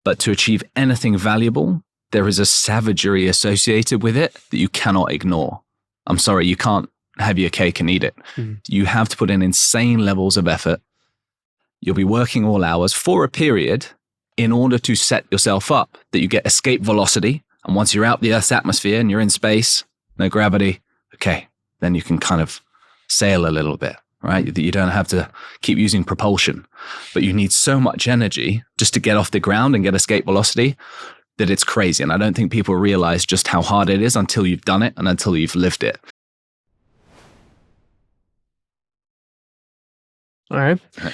But to achieve anything valuable, there is a savagery associated with it that you cannot ignore. I'm sorry, you can't have your cake and eat it. You have to put in insane levels of effort. You'll be working all hours for a period in order to set yourself up that you get escape velocity. And once you're out the Earth's atmosphere and you're in space, no gravity, okay, then you can kind of sail a little bit, right? You don't have to keep using propulsion. But you need so much energy just to get off the ground and get escape velocity that it's crazy. And I don't think people realize just how hard it is until you've done it and until you've lived it. All right. All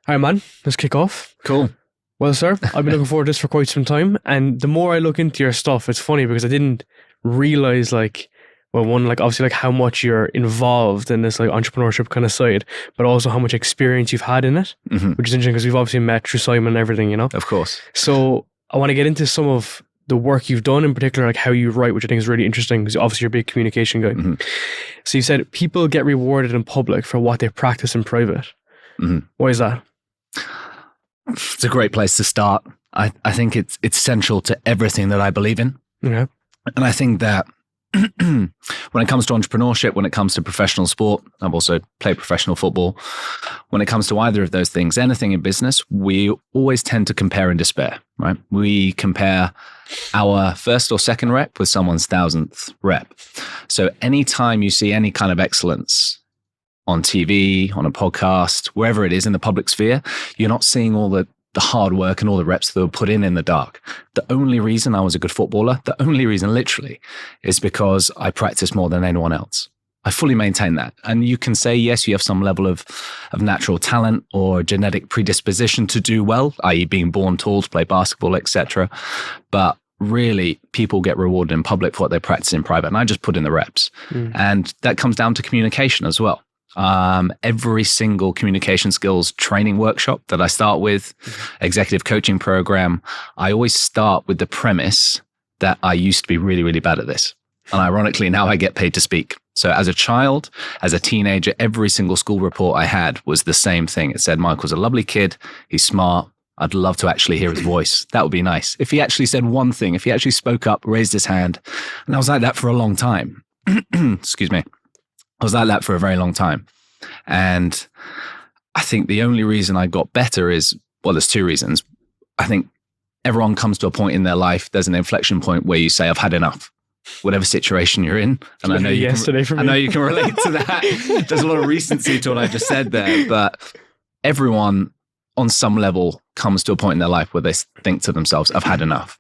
right, man. Let's kick off. Cool. Well, sir, I've been looking forward to this for quite some time. And the more I look into your stuff, it's funny because I didn't realize obviously how much you're involved in this entrepreneurship kind of side, but also how much experience you've had in it, which is interesting because we've obviously met through Simon and everything, Of course. So I want to get into some of the work you've done, in particular, how you write, which I think is really interesting because obviously you're a big communication guy. So you said people get rewarded in public for what they practice in private. Why is that? It's a great place to start. I think it's central to everything that I believe in. Okay. And I think that when it comes to entrepreneurship, when it comes to professional sport, I've also played professional football. When it comes to either of those things, anything in business, we always tend to compare and despair, right? We compare our first or second rep with someone's 1,000th rep. So anytime you see any kind of excellence on TV, on a podcast, wherever it is in the public sphere, you're not seeing all the hard work and all the reps that were put in the dark. The only reason I was a good footballer, the only reason literally, is because I practiced more than anyone else. I fully maintain that. And you can say, yes, you have some level of natural talent or genetic predisposition to do well, i.e. being born tall to play basketball, etc. But really, people get rewarded in public for what they practice in private. And I just put in the reps. And that comes down to communication as well. Every single communication skills training workshop that I start with, executive coaching program, I always start with the premise that I used to be really, really bad at this. And ironically, now I get paid to speak. So as a child, as a teenager, every single school report I had was the same thing. It said, Michael's a lovely kid. He's smart. I'd love to actually hear his voice. That would be nice. If he actually said one thing, if he actually spoke up, raised his hand. And I was like that for a long time. Excuse me. I was like that for a very long time. And I think the only reason I got better is, well, there's two reasons. I think everyone comes to a point in their life, there's an inflection point where you say, I've had enough, whatever situation you're in. And I know you can relate to that. There's a lot of recency to what I just said there, but everyone on some level comes to a point in their life where they think to themselves, I've had enough.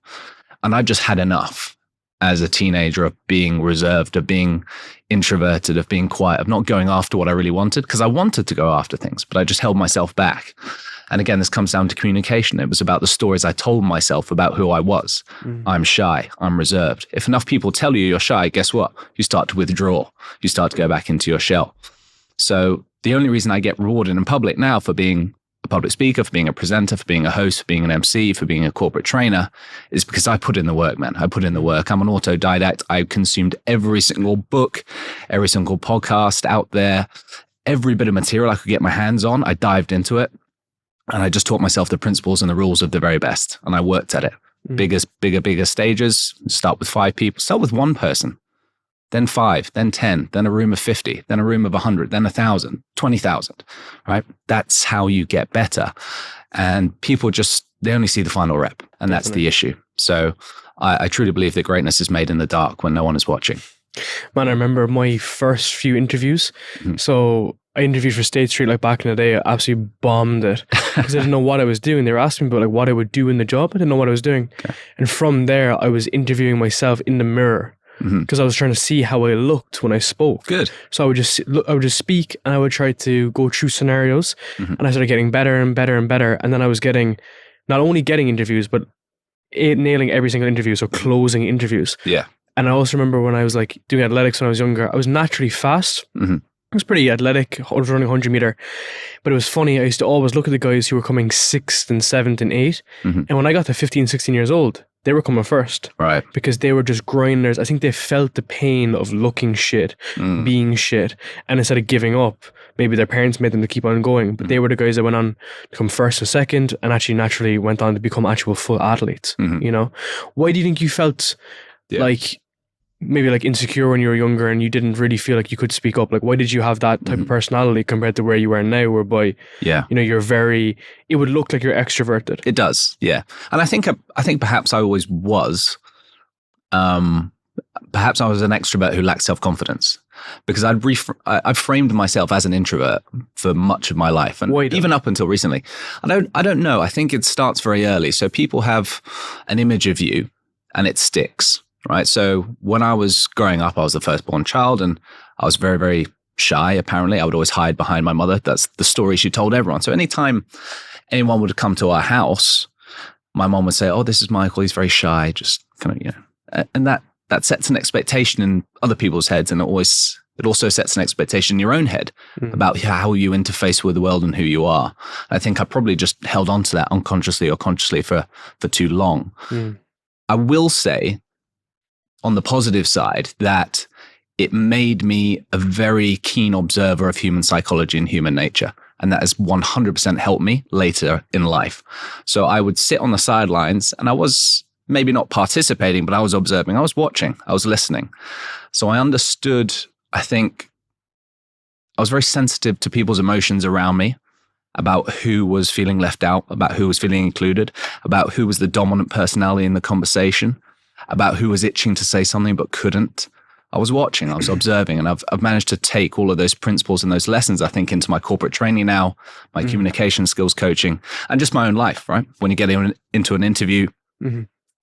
And I've just had enough as a teenager of being reserved, of being introverted, of being quiet, of not going after what I really wanted, because I wanted to go after things, but I just held myself back. And again, this comes down to communication. It was about the stories I told myself about who I was. I'm shy. I'm reserved. If enough people tell you you're shy, guess what? You start to withdraw. You start to go back into your shell. So the only reason I get rewarded in public now for being a public speaker, for being a presenter, for being a host, for being an MC, for being a corporate trainer, is because I put in the work, man. I put in the work. I'm an autodidact. I consumed every single book, every single podcast out there, every bit of material I could get my hands on. I dived into it, and I just taught myself the principles and the rules of the very best, and I worked at it. Bigger stages. Start with 5 people. Start with one person. Then 5, then 10, then a room of 50, then a room of 100, then 1,000, 20,000, right? That's how you get better. And people they only see the final rep, and that's the issue. So I truly believe that greatness is made in the dark when no one is watching. Man, I remember my first few interviews. So I interviewed for State Street back in the day. I absolutely bombed it because I didn't know what I was doing. They were asking me about what I would do in the job. I didn't know what I was doing. Okay. And from there, I was interviewing myself in the mirror. Because I was trying to see how I looked when I spoke. Good. So I would just speak, and I would try to go through scenarios, and I started getting better and better and better. And then I was not only getting interviews, but nailing every single interview, so closing interviews. Yeah. And I also remember when I was doing athletics when I was younger, I was naturally fast. I was pretty athletic, running 100 meter. But it was funny, I used to always look at the guys who were coming 6th and 7th and 8th. And when I got to 15, 16 years old, they were coming first. Right. Because they were just grinders. I think they felt the pain of looking shit, being shit. And instead of giving up, maybe their parents made them to keep on going. But they were the guys that went on to come first or second and actually naturally went on to become actual full athletes. You know? Why do you think you felt like maybe like insecure when you were younger and you didn't really feel like you could speak up? Like, why did you have that type of personality compared to where you are now, whereby, you know, you're very, it would look like you're extroverted. It does, yeah. And I think perhaps I always was. Perhaps I was an extrovert who lacked self-confidence because I've framed myself as an introvert for much of my life, and even up until recently. I don't know. I think it starts very early. So people have an image of you, and it sticks. Right. So when I was growing up, I was the firstborn child and I was very, very shy. Apparently, I would always hide behind my mother. That's the story she told everyone. So anytime anyone would come to our house, my mom would say, "Oh, this is Michael. He's very shy." Just kind of, you know, and that sets an expectation in other people's heads. And it also sets an expectation in your own head about how you interface with the world and who you are. I think I probably just held on to that unconsciously or consciously for too long. I will say, on the positive side, that it made me a very keen observer of human psychology and human nature. And that has 100% helped me later in life. So I would sit on the sidelines and I was maybe not participating, but I was observing, I was watching, I was listening. So I understood, I think, I was very sensitive to people's emotions around me, about who was feeling left out, about who was feeling included, about who was the dominant personality in the conversation, about who was itching to say something but couldn't. I was watching, I was observing, and I've managed to take all of those principles and those lessons, I think, into my corporate training now, my communication skills coaching, and just my own life, right? When you get into an interview,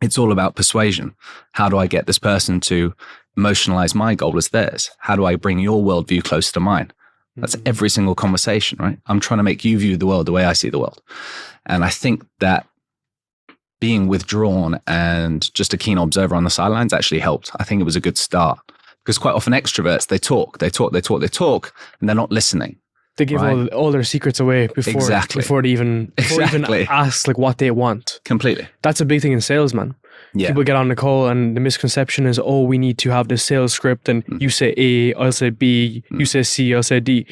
it's all about persuasion. How do I get this person to emotionalize my goal as theirs? How do I bring your worldview closer to mine? That's every single conversation, right? I'm trying to make you view the world the way I see the world. And I think that being withdrawn and just a keen observer on the sidelines actually helped. I think it was a good start because quite often extroverts, they talk, and they're not listening. They give all their secrets away before they even ask like what they want. Completely. That's a big thing in sales, man. Yeah. People get on the call and the misconception is, oh, we need to have this sales script and you say A, I'll say B, you say C, I'll say D.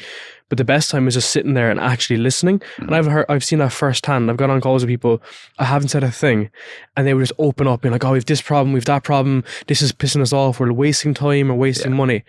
But the best time is just sitting there and actually listening. And I've seen that firsthand. I've got on calls with people, I haven't said a thing, and they would just open up being like, oh, we've this problem, we've that problem, this is pissing us off, we're wasting time or wasting money.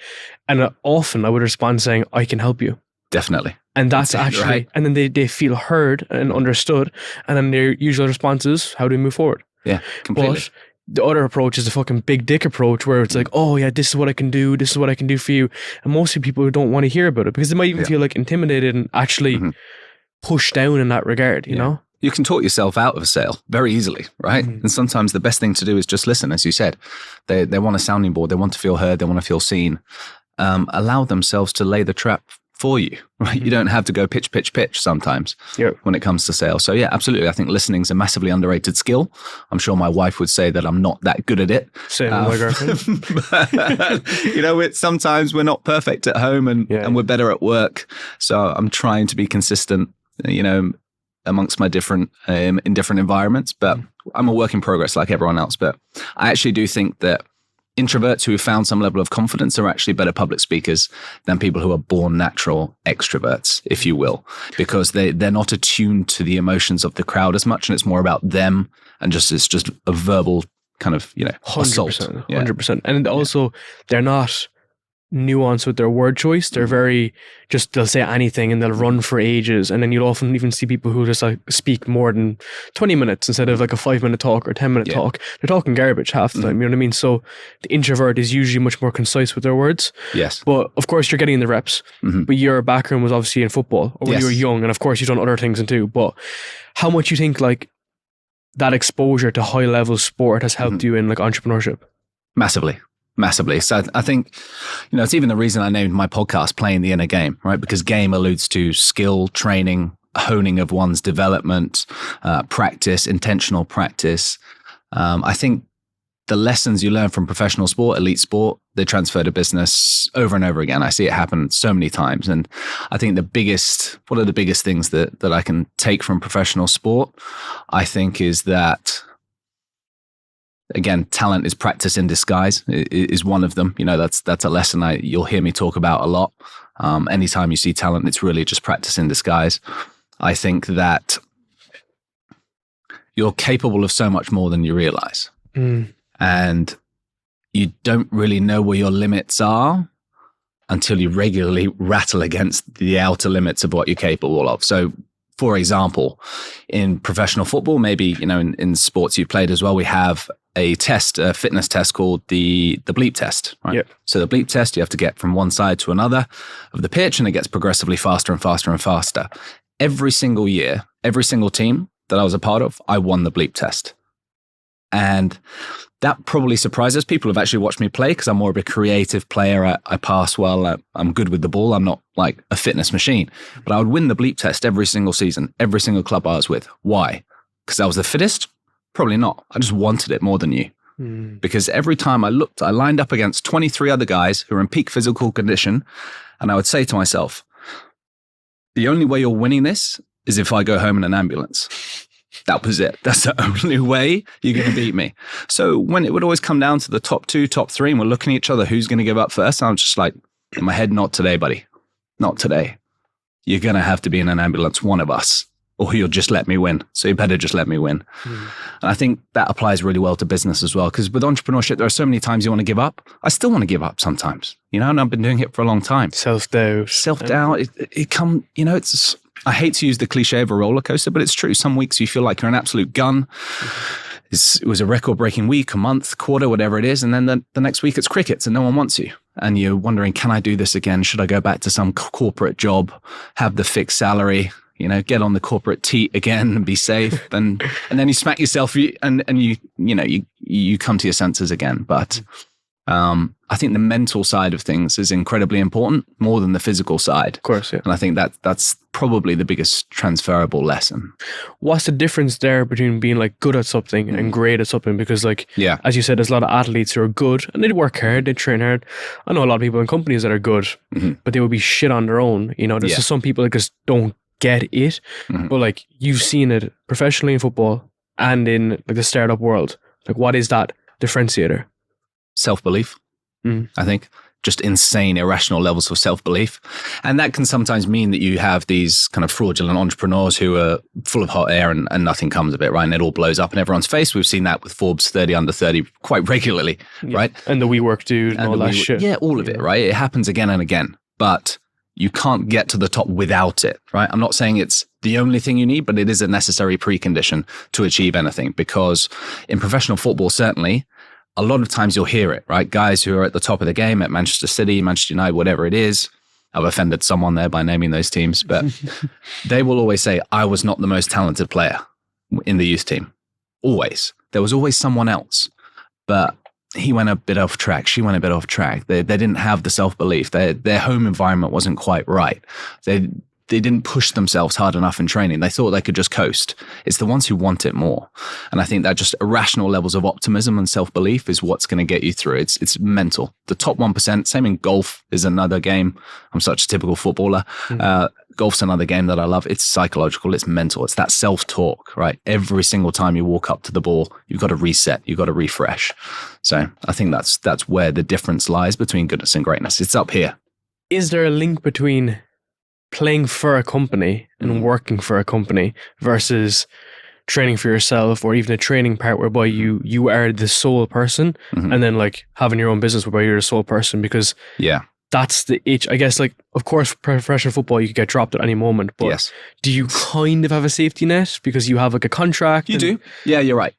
And often I would respond saying, I can help you. Definitely. And that's actually, right. And then they feel heard and understood. And then their usual response is, how do we move forward? Yeah, completely. But the other approach is the fucking big dick approach where it's like, oh yeah, this is what I can do. This is what I can do for you. And most people don't want to hear about it because they might even feel like intimidated and actually pushed down in that regard, you know? You can talk yourself out of a sale very easily, right? And sometimes the best thing to do is just listen, as you said. They want a sounding board. They want to feel heard. They want to feel seen. Allow themselves to lay the trap for you, right? You don't have to go pitch sometimes when it comes to sales. So yeah, absolutely. I think listening is a massively underrated skill. I'm sure my wife would say that I'm not that good at it. Same with my girlfriend. You know, sometimes we're not perfect at home and we're better at work. So I'm trying to be consistent, you know, amongst my different, in different environments, but I'm a work in progress like everyone else. But I actually do think that introverts who have found some level of confidence are actually better public speakers than people who are born natural extroverts, if you will, because they're not attuned to the emotions of the crowd as much, and it's more about them, and it's just a verbal kind of, you know, 100%, assault. 100%. And also, they're not nuanced with their word choice. They're very they'll say anything and they'll run for ages, and then you'll often even see people who just like speak more than 20 minutes instead of like a 5-minute talk or 10-minute talk. They're talking garbage half the time, you know what I mean? So the introvert is usually much more concise with their words. Yes. But of course you're getting the reps, but your background was obviously in football or when you were young, and of course you've done other things too. But how much you think like that exposure to high level sport has helped you in like entrepreneurship? Massively. So I think, you know, it's even the reason I named my podcast Playing the Inner Game, right? Because game alludes to skill, training, honing of one's development, practice, intentional practice. I think the lessons you learn from professional sport, elite sport, they transfer to business over and over again. I see it happen so many times. And I think one of the biggest things that I can take from professional sport, I think, is that again, talent is practice in disguise is one of them. That's a lesson you'll hear me talk about a lot. Anytime you see talent, it's really just practice in disguise. I think that you're capable of so much more than you realize. And you don't really know where your limits are until you regularly rattle against the outer limits of what you're capable of. So, for example, in professional football, maybe, in sports you've played as well, we have a fitness test called the bleep test, right? Yep. So the bleep test, you have to get from one side to another of the pitch, and it gets progressively faster and faster and faster. Every single year, every single team that I was a part of, I won the bleep test. And that probably surprises people who've actually watched me play, because I'm more of a creative player. I pass well. I'm good with the ball. I'm not like a fitness machine. But I would win the bleep test every single season, every single club I was with. Why? Because I was the fittest? Probably not. I just wanted it more than you. Because every time I looked, I lined up against 23 other guys who were in peak physical condition. And I would say to myself, the only way you're winning this is if I go home in an ambulance. That was it. That's the only way you're going to beat me. So when it would always come down to the top 2, top 3, and we're looking at each other, who's going to give up first? I'm just like, in my head, not today, buddy. Not today. You're going to have to be in an ambulance, one of us, or you'll just let me win. So you better just let me win. And I think that applies really well to business as well, because with entrepreneurship, there are so many times you want to give up. I still want to give up sometimes, and I've been doing it for a long time. Self-doubt. It's... I hate to use the cliche of a roller coaster, but it's true. Some weeks you feel like you're an absolute gun. It was a record-breaking week, a month, quarter, whatever it is. And then the next week it's crickets and no one wants you. And you're wondering, can I do this again? Should I go back to some corporate job, have the fixed salary, get on the corporate teat again and be safe? And then you smack yourself and you come to your senses again. But I think the mental side of things is incredibly important, more than the physical side. Of course, yeah. And I think that's probably the biggest transferable lesson. What's the difference there between being like good at something and great at something? Because as you said, there's a lot of athletes who are good and they work hard, they train hard. I know a lot of people in companies that are good, but they would be shit on their own. There's just some people that just don't get it. But you've seen it professionally in football and in the startup world. What is that differentiator? Self-belief, I think. Just insane, irrational levels of self-belief. And that can sometimes mean that you have these kind of fraudulent entrepreneurs who are full of hot air and nothing comes of it, right? And it all blows up in everyone's face. We've seen that with Forbes 30 under 30 quite regularly, right? And the WeWork dude and all that shit. Yeah, all of it, right? It happens again and again. But you can't get to the top without it, right? I'm not saying it's the only thing you need, but it is a necessary precondition to achieve anything. Because in professional football, certainly, a lot of times you'll hear it, right? Guys who are at the top of the game at Manchester City, Manchester United, whatever it is. I've offended someone there by naming those teams, but they will always say, I was not the most talented player in the youth team. Always. There was always someone else, but he went a bit off track. She went a bit off track. They didn't have the self-belief. Their home environment wasn't quite right. They didn't push themselves hard enough in training. They thought they could just coast. It's the ones who want it more. And I think that just irrational levels of optimism and self-belief is what's going to get you through. It's mental. The top 1%, same in golf, is another game. I'm such a typical footballer. Golf's another game that I love. It's psychological. It's mental. It's that self-talk, right? Every single time you walk up to the ball, you've got to reset. You've got to refresh. So I think that's where the difference lies between goodness and greatness. It's up here. Is there a link between playing for a company and working for a company versus training for yourself, or even a training part whereby you are the sole person, and then having your own business whereby you're the sole person? Because that's the itch. I guess of course professional football you could get dropped at any moment, but do you kind of have a safety net because you have a contract? You do. Yeah, you're right.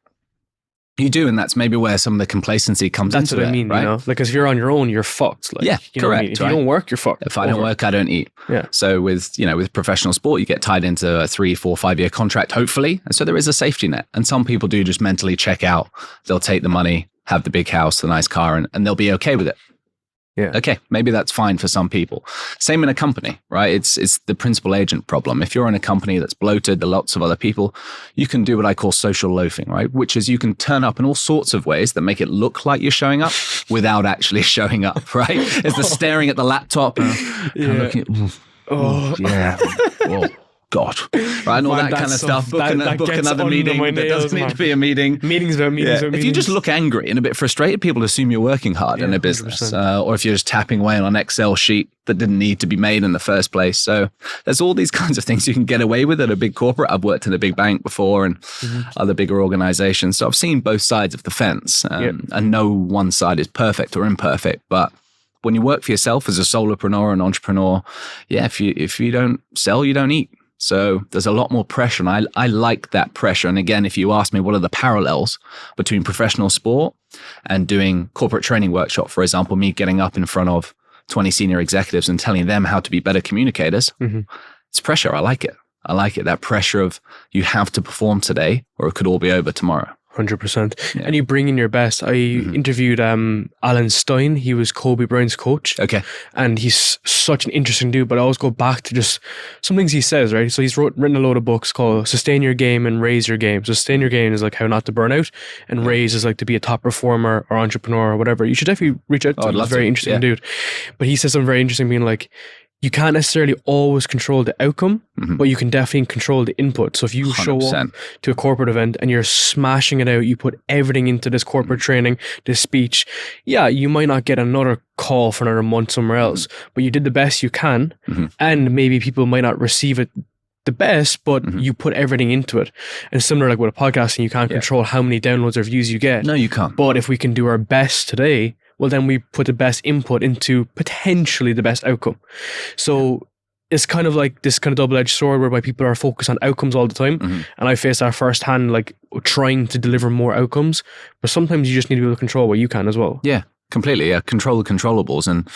You do, and that's maybe where some of the complacency comes into it. That's what I mean, right? Because if you're on your own, you're fucked. Correct. If you don't work, you're fucked. If I don't work, I don't eat. Yeah. So with professional sport, you get tied into a 3, 4, 5 year contract, hopefully. And so there is a safety net. And some people do just mentally check out. They'll take the money, have the big house, the nice car, and they'll be okay with it. Yeah. Okay, maybe that's fine for some people. Same in a company, right? It's the principal agent problem. If you're in a company that's bloated, there are lots of other people, you can do what I call social loafing, right? Which is you can turn up in all sorts of ways that make it look like you're showing up without actually showing up, right? It's the staring at the laptop and looking at, yeah. Whoa. God, right? And all Man, that kind of that's stuff. Book gets another under meeting. my There nails, doesn't need man. to be a meeting. Meetings about meetings about If meetings. you just look angry and a bit frustrated, people assume you're working hard in a business. 100%. Or if you're just tapping away on an Excel sheet that didn't need to be made in the first place. So there's all these kinds of things you can get away with at a big corporate. I've worked in a big bank before and other bigger organizations. So I've seen both sides of the fence. And no one side is perfect or imperfect. But when you work for yourself as a solopreneur, an entrepreneur, if you don't sell, you don't eat. So there's a lot more pressure, and I like that pressure. And again, if you ask me what are the parallels between professional sport and doing corporate training workshop, for example, me getting up in front of 20 senior executives and telling them how to be better communicators, it's pressure. I like it. That pressure of you have to perform today or it could all be over tomorrow. 100%. And you bring in your best. I interviewed Alan Stein. He was Kobe Bryant's coach. Okay. And he's such an interesting dude, but I always go back to just some things he says, right? So he's written a load of books called Sustain Your Game and Raise Your Game. So sustain your game is like how not to burn out, and raise is like to be a top performer or entrepreneur or whatever. You should definitely reach out to him. He's a very interesting dude. But he says something very interesting, being like, you can't necessarily always control the outcome, but you can definitely control the input. So if you 100%. Show up to a corporate event and you're smashing it out, you put everything into this corporate training, this speech, you might not get another call for another month somewhere else, but you did the best you can, and maybe people might not receive it the best, but you put everything into it. And similar like with a podcasting, you can't control how many downloads or views you get. No, you can't. But if we can do our best today, well, then we put the best input into potentially the best outcome. So it's kind of like this kind of double-edged sword whereby people are focused on outcomes all the time. And I face that firsthand, like trying to deliver more outcomes. But sometimes you just need to be able to control what you can as well. Yeah, completely. Yeah, control the controllables. And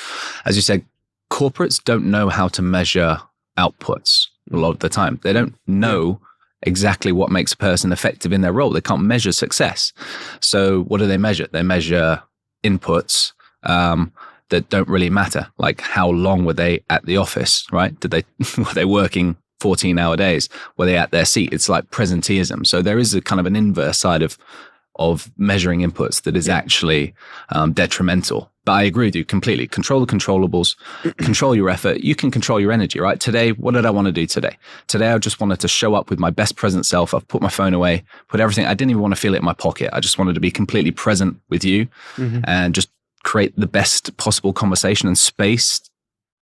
as you said, corporates don't know how to measure outputs a lot of the time. They don't know exactly what makes a person effective in their role. They can't measure success. So what do they measure? They measure inputs that don't really matter, like how long were they at the office, right? Were they working 14-hour days? Were they at their seat? It's like presenteeism. So there is a kind of an inverse side of measuring inputs that is actually detrimental. But I agree with you completely. Control the controllables, control your effort. You can control your energy, right? Today, what did I want to do today? Today, I just wanted to show up with my best present self. I've put my phone away, put everything. I didn't even want to feel it in my pocket. I just wanted to be completely present with you and just create the best possible conversation and space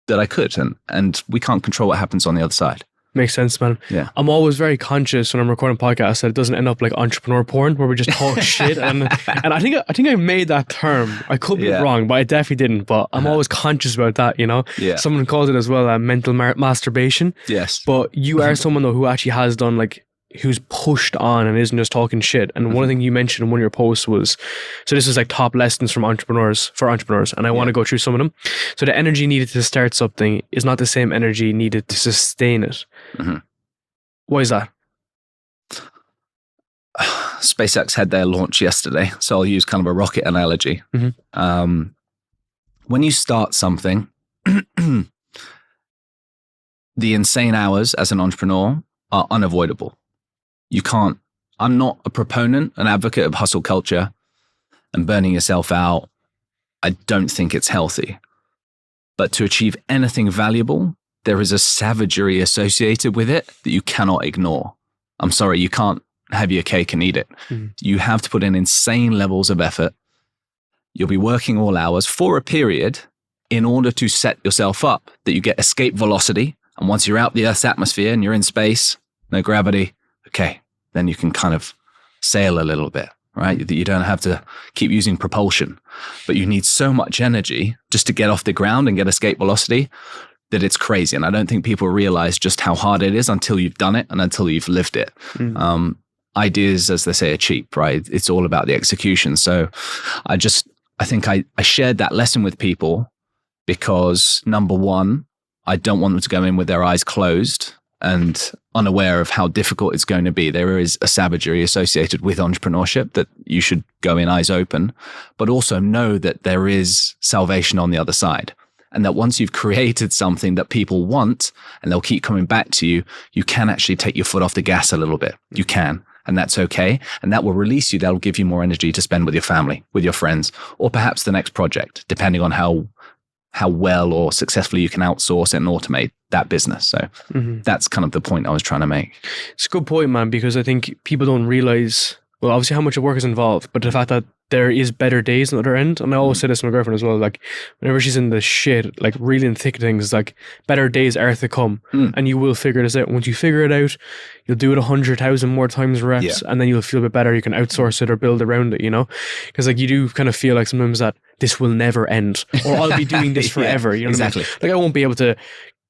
that I could. And we can't control what happens on the other side. Makes sense, man. Yeah. I'm always very conscious when I'm recording podcasts that it doesn't end up like entrepreneur porn where we just talk shit. And I think I made that term. I could be wrong, but I definitely didn't. But I'm always conscious about that, you know? Yeah. Someone calls it as well mental masturbation. Yes. But you are someone though who actually has done like, who's pushed on and isn't just talking shit. And one thing you mentioned in one of your posts was, so this is like top lessons from entrepreneurs, and I want to go through some of them. So the energy needed to start something is not the same energy needed to sustain it. Why is that? SpaceX had their launch yesterday, so I'll use kind of a rocket analogy. When you start something, the insane hours as an entrepreneur are unavoidable. I'm not a proponent, an advocate of hustle culture and burning yourself out. I don't think it's healthy. But to achieve anything valuable, there is a savagery associated with it that you cannot ignore. I'm sorry, you can't have your cake and eat it. You have to put in insane levels of effort. You'll be working all hours for a period in order to set yourself up that you get escape velocity. And once you're out the Earth's atmosphere and you're in space, no gravity, okay, then you can kind of sail a little bit, right? You don't have to keep using propulsion, but you need so much energy just to get off the ground and get escape velocity that it's crazy. And I don't think people realize just how hard it is until you've done it and until you've lived it. Ideas, as they say, are cheap, right? It's all about the execution. So I think I shared that lesson with people because number one, I don't want them to go in with their eyes closed and unaware of how difficult it's going to be. There is a savagery associated with entrepreneurship that you should go in eyes open, but also know that there is salvation on the other side. And that once you've created something that people want and they'll keep coming back to you, you can actually take your foot off the gas a little bit. You can. And that's okay. And that will release you. That'll give you more energy to spend with your family, with your friends, or perhaps the next project, depending on how how well or successfully you can outsource and automate that business. So that's kind of the point I was trying to make. It's a good point, man, because I think people don't realize, well, obviously how much work is involved, but the fact that there is better days on the other end. And I always say this to my girlfriend as well, like whenever she's in the shit, like really in the thick of things, like better days are to come and you will figure this out. Once you figure it out, you'll do it 100,000 more times reps and then you'll feel a bit better. You can outsource it or build around it, you know? Because like you do kind of feel like sometimes that this will never end or I'll be doing this forever. You know exactly. what I mean? Like I won't be able to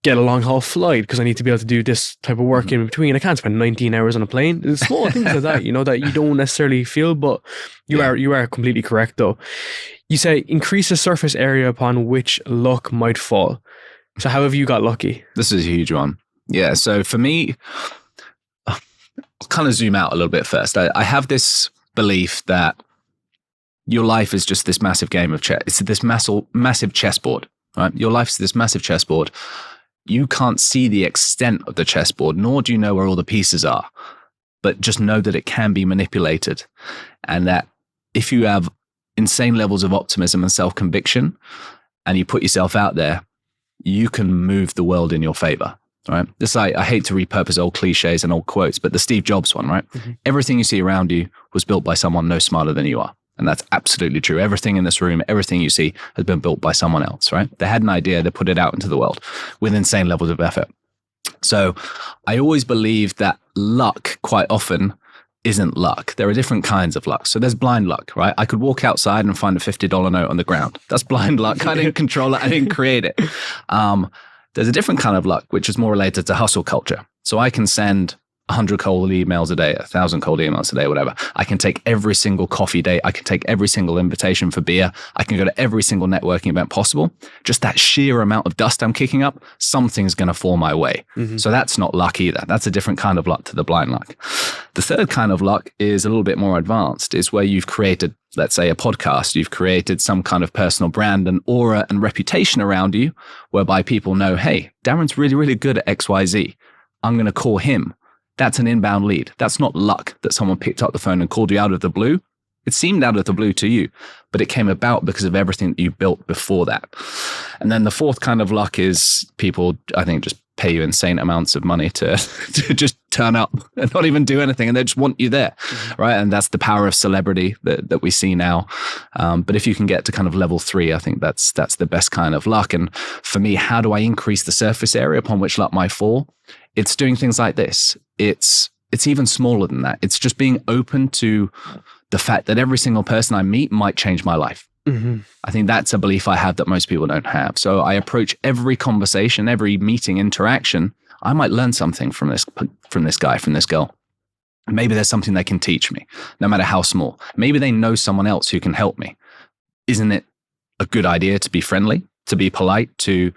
get a long haul flight because I need to be able to do this type of work in between. I can't spend 19 hours on a plane. There's small things like that, you know, that you don't necessarily feel, but you are completely correct though. You say increase the surface area upon which luck might fall. So how have you got lucky? This is a huge one. Yeah. So for me, I'll kind of zoom out a little bit first. I have this belief that your life is just this massive game of chess. It's this massive chessboard, right? Your life is this massive chessboard. You can't see the extent of the chessboard, nor do you know where all the pieces are, but just know that it can be manipulated. And that if you have insane levels of optimism and self-conviction and you put yourself out there, you can move the world in your favor, right? This, I hate to repurpose old cliches and old quotes, but the Steve Jobs one, right? Everything you see around you was built by someone no smarter than you are. And that's absolutely true. Everything in this room, everything you see has been built by someone else, right? They had an idea, they put it out into the world with insane levels of effort. So I always believe that luck quite often isn't luck. There are different kinds of luck. So there's blind luck, right? I could walk outside and find a $50 note on the ground. That's blind luck. I didn't control it. I didn't create it. There's a different kind of luck, which is more related to hustle culture. So I can send 100 cold emails a day, 1,000 cold emails a day, whatever. I can take every single coffee date. I can take every single invitation for beer. I can go to every single networking event possible. Just that sheer amount of dust I'm kicking up, something's going to fall my way. So that's not luck either. That's a different kind of luck to the blind luck. The third kind of luck is a little bit more advanced. Is where you've created, let's say, a podcast. You've created some kind of personal brand and aura and reputation around you, whereby people know, hey, Darren's really, really good at XYZ. I'm going to call him. That's an inbound lead. That's not luck that someone picked up the phone and called you out of the blue. It seemed out of the blue to you, but it came about because of everything that you built before that. And then the fourth kind of luck is people, I think, just pay you insane amounts of money to just turn up and not even do anything. And they just want you there, right? And that's the power of celebrity that we see now. But if you can get to kind of level 3, I think that's the best kind of luck. And for me, how do I increase the surface area upon which luck might fall? It's doing things like this. It's even smaller than that. It's just being open to the fact that every single person I meet might change my life. I think that's a belief I have that most people don't have. So I approach every conversation, every meeting, interaction. I might learn something from this guy, from this girl. Maybe there's something they can teach me, no matter how small. Maybe they know someone else who can help me. Isn't it a good idea to be friendly, to be polite, to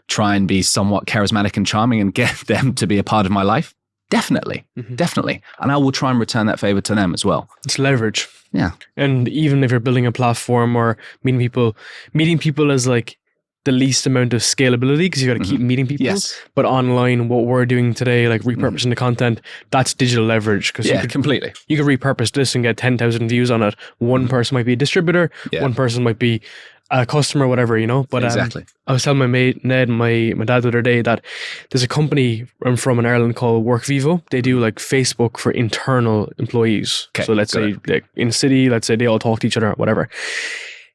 try and be somewhat charismatic and charming and get them to be a part of my life? Definitely. Definitely. And I will try and return that favor to them as well. It's leverage. Yeah. And even if you're building a platform or meeting people as like the least amount of scalability, because you got to keep meeting people. Yes. But online, what we're doing today, like repurposing the content, that's digital leverage. Because completely. You could repurpose this and get 10,000 views on it. One person might be a distributor. One person might be a customer, whatever, you know. But exactly. I was telling my mate Ned and my dad the other day that there's a company I'm from in Ireland called WorkVivo. They do like Facebook for internal employees. Okay, so let's say like in the city, let's say they all talk to each other, whatever.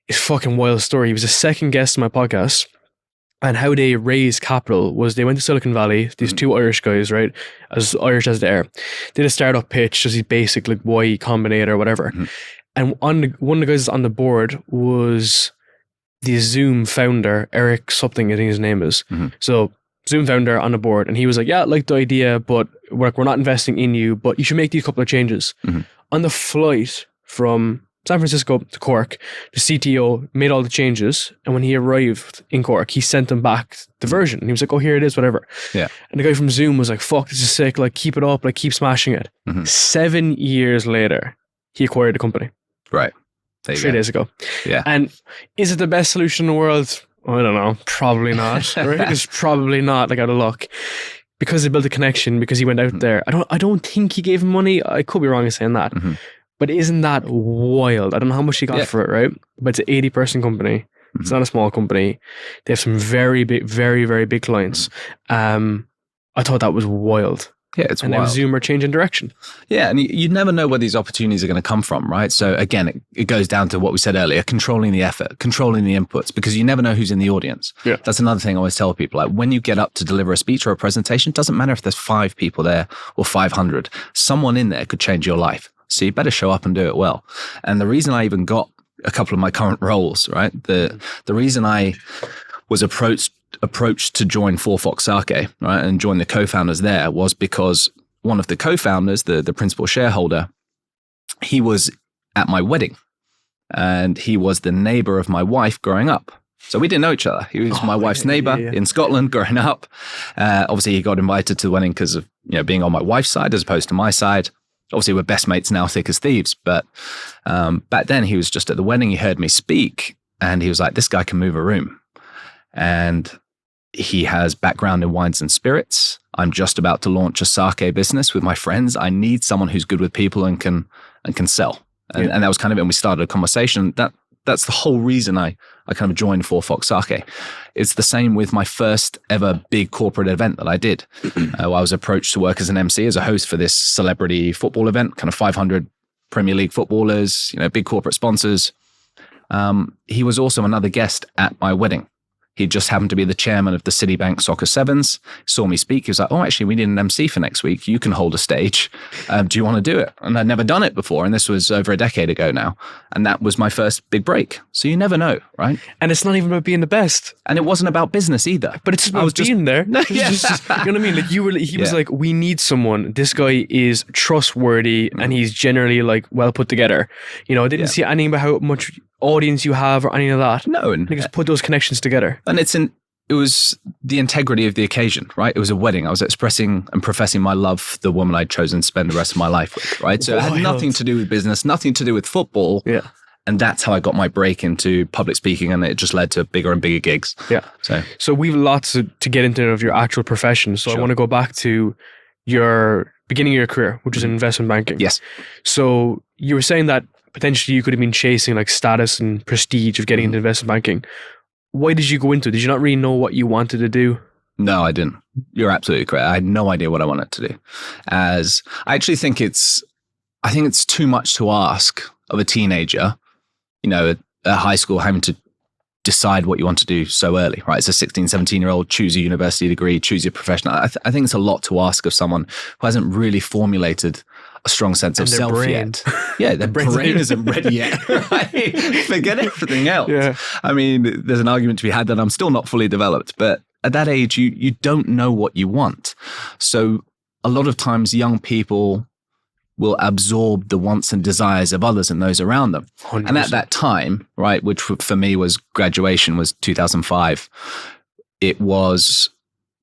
It's a fucking wild story. He was a second guest on my podcast. And how they raised capital was they went to Silicon Valley, these two Irish guys, right? As Irish as they are. Did a startup pitch, just these basic like Y Combinator, whatever. And one of the guys on the board was the Zoom founder, Eric something, I think his name is. So Zoom founder on the board. And he was like, yeah, I like the idea, but we're not investing in you, but you should make these couple of changes. On the flight from San Francisco to Cork, the CTO made all the changes. And when he arrived in Cork, he sent them back the version. And he was like, oh, here it is, whatever. Yeah. And the guy from Zoom was like, fuck, this is sick. Like, keep it up. Like, keep smashing it. 7 years later, he acquired the company. Right. 3 days ago. Yeah. And is it the best solution in the world? I don't know. Probably not. Right? It's probably not, like, out of luck. Because he built a connection, because he went out there. I don't think he gave him money. I could be wrong in saying that. But isn't that wild? I don't know how much he got for it, right? But it's an 80-person company. It's not a small company. They have some very big, very, very big clients. I thought that was wild. Yeah, it's and wild. now Zoom are changing direction. Yeah, and you never know where these opportunities are going to come from, right? So again, it goes down to what we said earlier, controlling the effort, controlling the inputs, because you never know who's in the audience. Yeah. That's another thing I always tell people. Like when you get up to deliver a speech or a presentation, it doesn't matter if there's 5 people there or 500. Someone in there could change your life. So you better show up and do it well. And the reason I even got a couple of my current roles, right? The reason I was approached to join Four Fox Saké, right, and join the co-founders there was because one of the co-founders, the principal shareholder, he was at my wedding and he was the neighbor of my wife growing up. So we didn't know each other. He was my wife's neighbor in Scotland growing up. Obviously, he got invited to the wedding because of being on my wife's side as opposed to my side. Obviously, we're best mates now, thick as thieves. But back then, he was just at the wedding. He heard me speak and he was like, this guy can move a room. And he has background in wines and spirits. I'm just about to launch a sake business with my friends. I need someone who's good with people and can sell. And that was kind of it. And we started a conversation. That's the whole reason I kind of joined Four Fox Saké. It's the same with my first ever big corporate event that I did. I was approached to work as an MC, as a host for this celebrity football event, kind of 500 Premier League footballers, big corporate sponsors. He was also another guest at my wedding. He just happened to be the chairman of the Citibank Soccer Sevens, saw me speak. He was like, oh, actually, we need an MC for next week. You can hold a stage. Do you want to do it? And I'd never done it before. And this was over a decade ago now. And that was my first big break. So you never know, right? And it's not even about being the best. And it wasn't about business either. But it's about being there. Yeah. Just, you know what I mean? Like he was like, we need someone. This guy is trustworthy and he's generally like well put together. I didn't see anything about how much audience you have or any of that. No. And just put those connections together. And it was the integrity of the occasion, right? It was a wedding. I was expressing and professing my love for the woman I'd chosen to spend the rest of my life with, right? So it had nothing to do with business, nothing to do with football. Yeah. And that's how I got my break into public speaking, and it just led to bigger and bigger gigs. Yeah. So we've lots to get into of your actual profession. So I want to go back to your beginning of your career, which is in investment banking. Yes. So you were saying that potentially you could have been chasing like status and prestige of getting into investment banking. Why did you go into it? Did you not really know what you wanted to do? No, I didn't. You're absolutely correct. I had no idea what I wanted to do. As I actually think it's too much to ask of a teenager, at high school, having to decide what you want to do so early, right? It's a 16, 17-year-old, choose a university degree, choose your profession. I think it's a lot to ask of someone who hasn't really formulated a strong sense of self yet. Yeah, their brain isn't ready yet. Right? Forget everything else. Yeah. I mean, there's an argument to be had that I'm still not fully developed, but at that age, you don't know what you want. So a lot of times young people will absorb the wants and desires of others and those around them. 100%. And at that time, right, which for me was graduation, was 2005, it was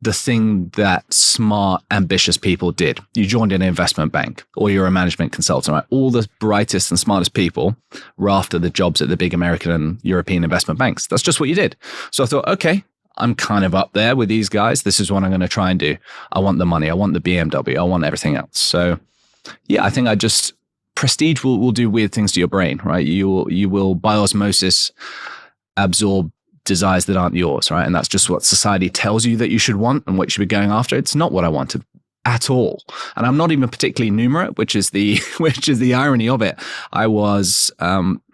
the thing that smart, ambitious people did. You joined an investment bank or you're a management consultant, right? All the brightest and smartest people were after the jobs at the big American and European investment banks. That's just what you did. So I thought, okay, I'm kind of up there with these guys. This is what I'm going to try and do. I want the money. I want the BMW. I want everything else. So yeah, I think prestige will do weird things to your brain, right? You will by osmosis absorb desires that aren't yours, right? And that's just what society tells you that you should want and what you should be going after. It's not what I wanted at all. And I'm not even particularly numerate, which is the irony of it. I was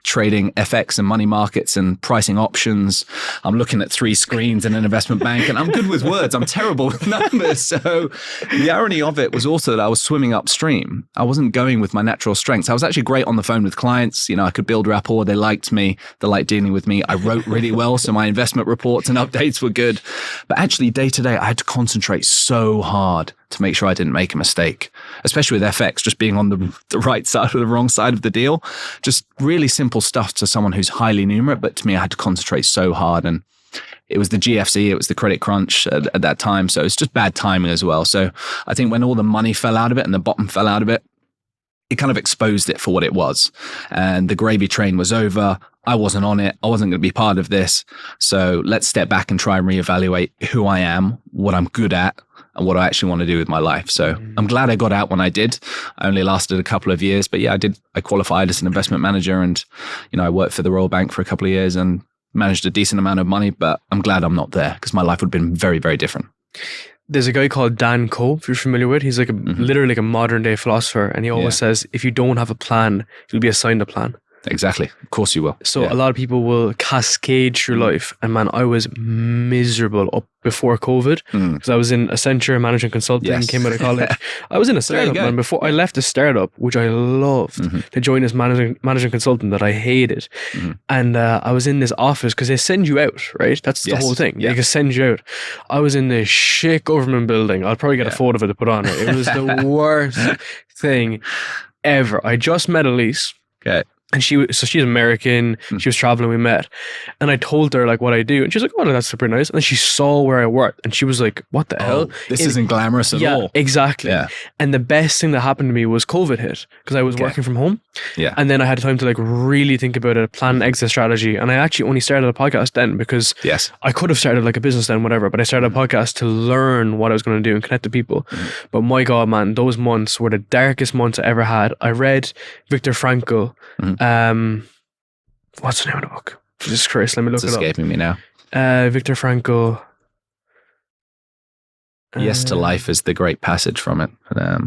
trading FX and money markets and pricing options. I'm looking at 3 screens in an investment bank, and I'm good with words. I'm terrible with numbers. So the irony of it was also that I was swimming upstream. I wasn't going with my natural strengths. I was actually great on the phone with clients. I could build rapport. They liked me. They liked dealing with me. I wrote really well, so my investment reports and updates were good. But actually, day to day, I had to concentrate so hard to make sure I didn't make a mistake, especially with FX, just being on the right side or the wrong side of the deal. Just really simple stuff to someone who's highly numerate, but to me, I had to concentrate so hard. And it was the GFC, it was the credit crunch at that time. So it's just bad timing as well. So I think when all the money fell out of it and the bottom fell out of it, it kind of exposed it for what it was. And the gravy train was over. I wasn't on it. I wasn't going to be part of this. So let's step back and try and reevaluate who I am, what I'm good at, and what I actually want to do with my life. So I'm glad I got out when I did. I only lasted a couple of years, but yeah, I qualified as an investment manager, and I worked for the Royal Bank for a couple of years, and managed a decent amount of money, but I'm glad I'm not there because my life would have been very, very different. There's a guy called Dan Coe, if you're familiar with. He's like literally like a modern day philosopher, and he always says, if you don't have a plan, you'll be assigned a plan. Exactly. Of course you will. So a lot of people will cascade through life. And man, I was miserable up before COVID because I was in Accenture management consulting, came out of college. I was in a startup, man. Before I left a startup, which I loved, to join this management consultant that I hated. And I was in this office because they send you out, right? That's the whole thing. They can send you out. I was in this shit government building. I'll probably get a photo of it to put on it. It was the worst thing ever. I just met Elise. Okay. And she's American. She was traveling. We met, and I told her like what I do, and she's like, "Oh, that's super nice." And then she saw where I worked, and she was like, "What the hell? This isn't glamorous at all." Exactly. Yeah. And the best thing that happened to me was COVID hit because I was working from home. Yeah. And then I had time to like really think about a plan and exit strategy, and I actually only started a podcast then because I could have started like a business then, whatever. But I started a podcast to learn what I was going to do and connect to people. But my God, man, those months were the darkest months I ever had. I read Viktor Frankl. What's the name of the book? Jesus Christ, let me look it up. It's escaping me now. Viktor Frankl. Yes to Life is the great passage from it. But,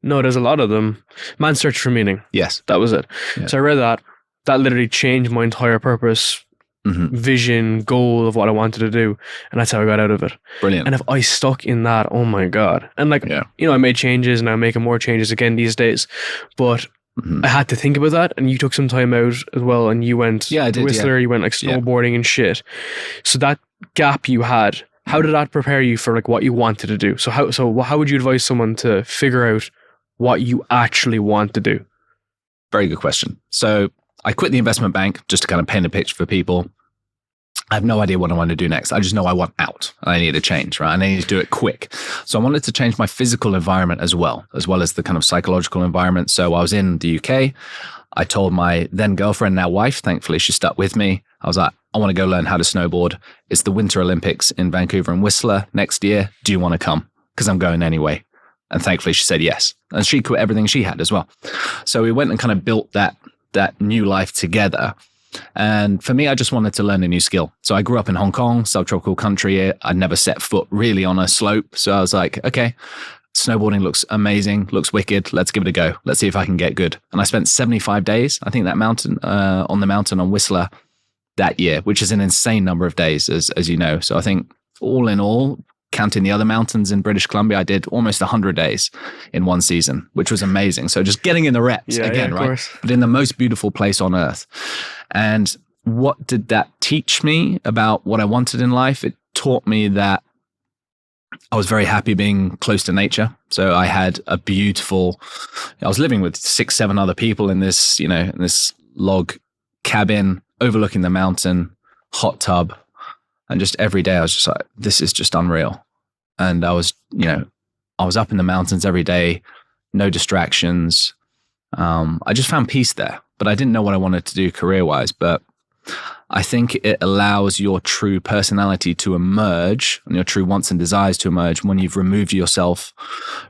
no, there's a lot of them. Man's Search for Meaning. Yes. That was it. Yeah. So I read that. That literally changed my entire purpose, vision, goal of what I wanted to do. And that's how I got out of it. Brilliant. And if I stuck in that, oh my God. And like, you know, I made changes and I'm making more changes again these days. But I had to think about that, and you took some time out as well, and you went I did, Whistler, you went like snowboarding and shit. So that gap you had, how did that prepare you for like what you wanted to do? So how would you advise someone to figure out what you actually want to do? Very good question. So I quit the investment bank just to kind of paint a picture for people. I have no idea what I want to do next. I just know I want out. I need a change, right? And I need to do it quick. So I wanted to change my physical environment as well as the kind of psychological environment. So I was in the UK. I told my then girlfriend, now wife, thankfully she stuck with me. I was like, I want to go learn how to snowboard. It's the Winter Olympics in Vancouver and Whistler next year. Do you want to come? Because I'm going anyway. And thankfully she said yes. And she quit everything she had as well. So we went and kind of built that new life together. And for me, I just wanted to learn a new skill. So I grew up in Hong Kong, subtropical country. I never set foot really on a slope. So I was like, okay, snowboarding looks amazing, looks wicked. Let's give it a go. Let's see if I can get good. And I spent 75 days, I think, on the mountain on Whistler that year, which is an insane number of days, as you know. So I think all in all, counting the other mountains in British Columbia, I did almost 100 days in one season, which was amazing. So just getting in the reps again, right? Course. But in the most beautiful place on earth. And what did that teach me about what I wanted in life? It taught me that I was very happy being close to nature. So I had I was living with 6-7 other people in this, in this log cabin overlooking the mountain, hot tub. And just every day I was just like, this is just unreal. And I was up in the mountains every day, no distractions. I just found peace there, but I didn't know what I wanted to do career-wise. But I think it allows your true personality to emerge and your true wants and desires to emerge when you've removed yourself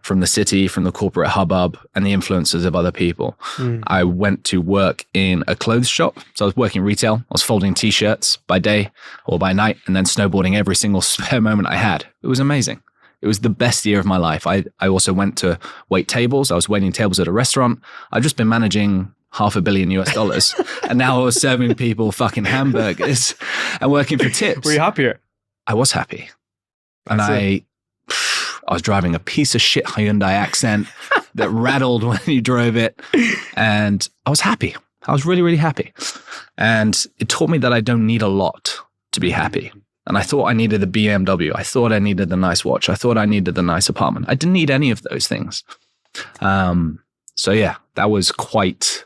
from the city, from the corporate hubbub and the influences of other people. I went to work in a clothes shop. So I was working retail. I was folding t-shirts by day or by night and then snowboarding every single spare moment I had. It was amazing. It was the best year of my life. I also went to wait tables. I was waiting tables at a restaurant. I've just been managing $500 million US. And now I was serving people fucking hamburgers and working for tips. Were you happier? I was happy. And I was driving a piece of shit Hyundai accent that rattled when you drove it. And I was happy. I was really, really happy. And it taught me that I don't need a lot to be happy. And I thought I needed the BMW. I thought I needed the nice watch. I thought I needed the nice apartment. I didn't need any of those things. So yeah, that was quite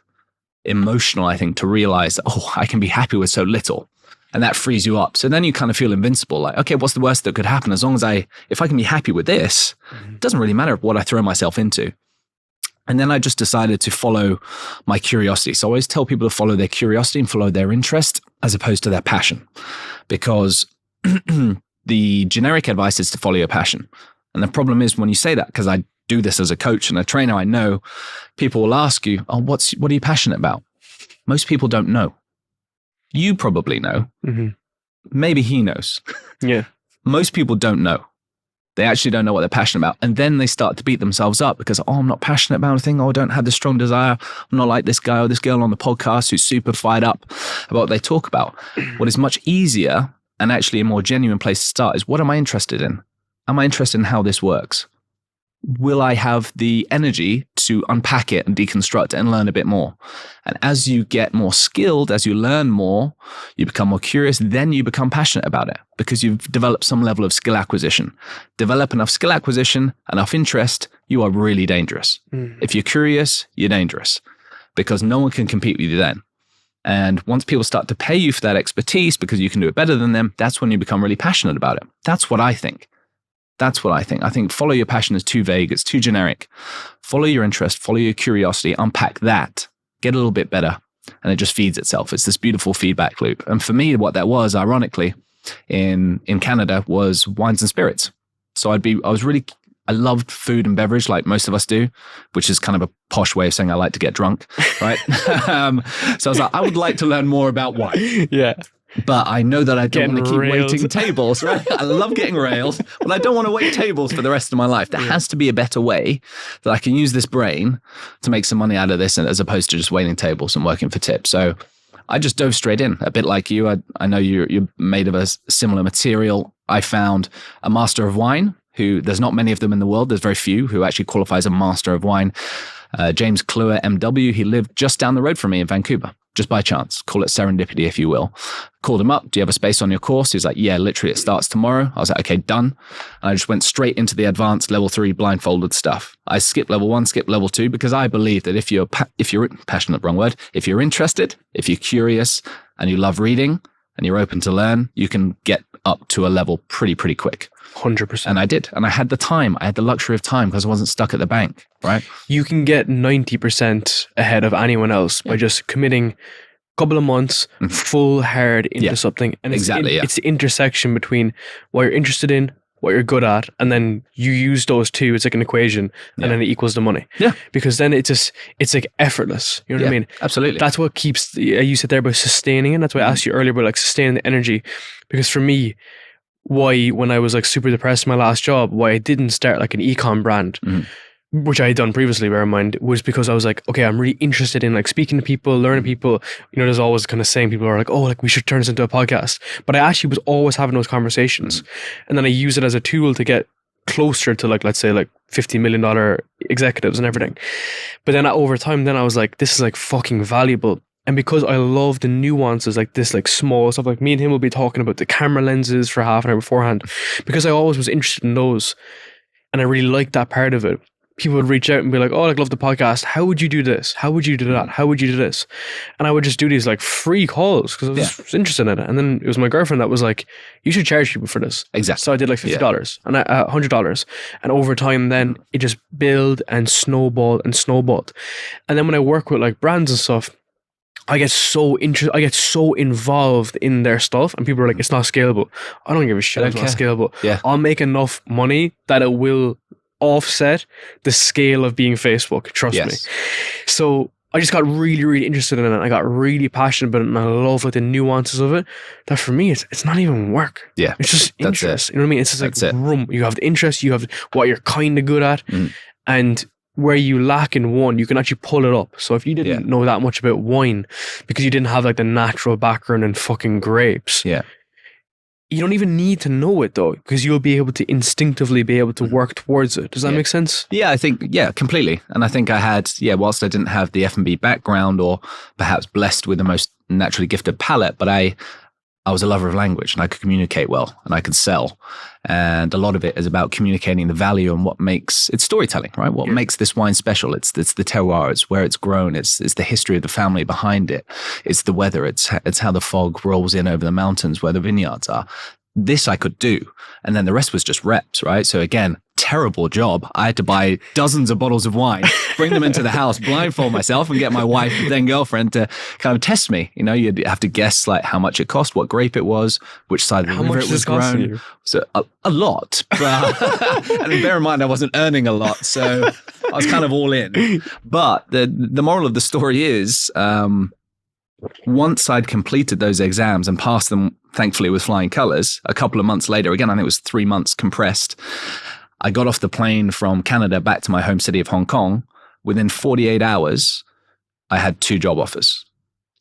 emotional, I think, to realize, I can be happy with so little. And that frees you up. So then you kind of feel invincible. Like, okay, what's the worst that could happen? As long as if I can be happy with this, it doesn't really matter what I throw myself into. And then I just decided to follow my curiosity. So I always tell people to follow their curiosity and follow their interest as opposed to their passion. Because the generic advice is to follow your passion. And the problem is when you say that, because I do this as a coach and a trainer, I know people will ask you, what are you passionate about? Most people don't know. You probably know. Maybe he knows. Yeah. Most people don't know. They actually don't know what they're passionate about. And then they start to beat themselves up because, I'm not passionate about anything. I don't have this strong desire. I'm not like this guy or this girl on the podcast who's super fired up about what they talk about. What is much easier and actually a more genuine place to start is, what am I interested in? Am I interested in how this works? Will I have the energy to unpack it and deconstruct it and learn a bit more? And as you get more skilled, as you learn more, you become more curious, then you become passionate about it because you've developed some level of skill acquisition. Develop enough skill acquisition, enough interest, you are really dangerous. If you're curious, you're dangerous because no one can compete with you then. And once people start to pay you for that expertise because you can do it better than them, that's when you become really passionate about it. That's what I think. I think follow your passion is too vague. It's too generic. Follow your interest, follow your curiosity, unpack that, get a little bit better, and it just feeds itself. It's this beautiful feedback loop. And for me, what that was, ironically, in Canada was wines and spirits. So I loved food and beverage like most of us do, which is kind of a posh way of saying I like to get drunk, right? So I was like, I would like to learn more about wine. Yeah. But I know that I don't want to keep waiting tables, right? I love getting railed, but I don't want to wait tables for the rest of my life. There has to be a better way that I can use this brain to make some money out of this, as opposed to just waiting tables and working for tips. So I just dove straight in, a bit like you. I know you're made of a similar material. I found a master of wine who, there's not many of them in the world. There's very few who actually qualify as a master of wine. James Kluwer, MW, he lived just down the road from me in Vancouver. Just by chance, call it serendipity if you will. Called him up, do you have a space on your course? He's like, yeah, literally it starts tomorrow. I was like, okay, done. And I just went straight into the advanced level 3 blindfolded stuff. I skipped level 1, skipped level 2, because I believe that if you're passionate, wrong word, if you're interested, if you're curious and you love reading and you're open to learn, you can get up to a level pretty quick. 100%. And I did. And I had the time. I had the luxury of time because I wasn't stuck at the bank, right? You can get 90% ahead of anyone else by just committing a couple of months full hard into something. And it's the intersection between what you're interested in, what you're good at, and then you use those two. It's like an equation, and then it equals the money. Yeah. Because then it's like effortless. You know what I mean? Absolutely. That's what keeps, you said there about sustaining it. That's why I asked you earlier about like sustaining the energy. Because for me, why, when I was like super depressed in my last job, why I didn't start like an ecom brand, which I had done previously, bear in mind, was because I was like, okay, I'm really interested in like speaking to people, learning people. You know, there's always kind of saying, people are like, oh, like we should turn this into a podcast. But I actually was always having those conversations. And then I use it as a tool to get closer to like, let's say like $50 million executives and everything. But then over time, then I was like, this is like fucking valuable. And because I love the nuances, like this, like small stuff, like me and him will be talking about the camera lenses for half an hour beforehand, because I always was interested in those. And I really liked that part of it. People would reach out and be like, oh, I love the podcast. How would you do this? How would you do that? How would you do this? And I would just do these like free calls because I was interested in it. And then it was my girlfriend that was like, you should charge people for this. Exactly. So I did like $50 and $100. And over time, then it just built and snowballed and snowballed. And then when I work with like brands and stuff, I get so involved in their stuff, and people are like, it's not scalable. I don't give a shit. It's not scalable. Yeah. I'll make enough money that it will offset the scale of being Facebook. Trust me. So I just got really interested in it. I got really passionate about it, and I love like the nuances of it. That for me, it's not even work. Yeah. It's just interest. You know what I mean? It's just like room. You have the interest, you have what you're kind of good at, and where you lack in one, you can actually pull it up. So if you didn't know that much about wine because you didn't have like the natural background in fucking grapes, you don't even need to know it though, because you'll be able to instinctively be able to work towards it. Does that make sense? Yeah, I think, completely. And I think I had, whilst I didn't have the F&B background or perhaps blessed with the most naturally gifted palate, but I was a lover of language and I could communicate well and I could sell. And a lot of it is about communicating the value and what makes it's storytelling, right? What makes this wine special? It's the terroir, it's where it's grown, it's the history of the family behind it, it's the weather, it's how the fog rolls in over the mountains where the vineyards are. This I could do. And then the rest was just reps, right? So again, terrible job. I had to buy dozens of bottles of wine, bring them into the house, blindfold myself and get my wife, then girlfriend, to kind of test me. You know, you'd have to guess like how much it cost, what grape it was, which side of the river it was grown. So a lot. But, and bear in mind, I wasn't earning a lot. So I was kind of all in. But the moral of the story is, once I'd completed those exams and passed them, thankfully with flying colors, a couple of months later, again, I think it was 3 months compressed, I got off the plane from Canada back to my home city of Hong Kong. Within 48 hours, I had 2 job offers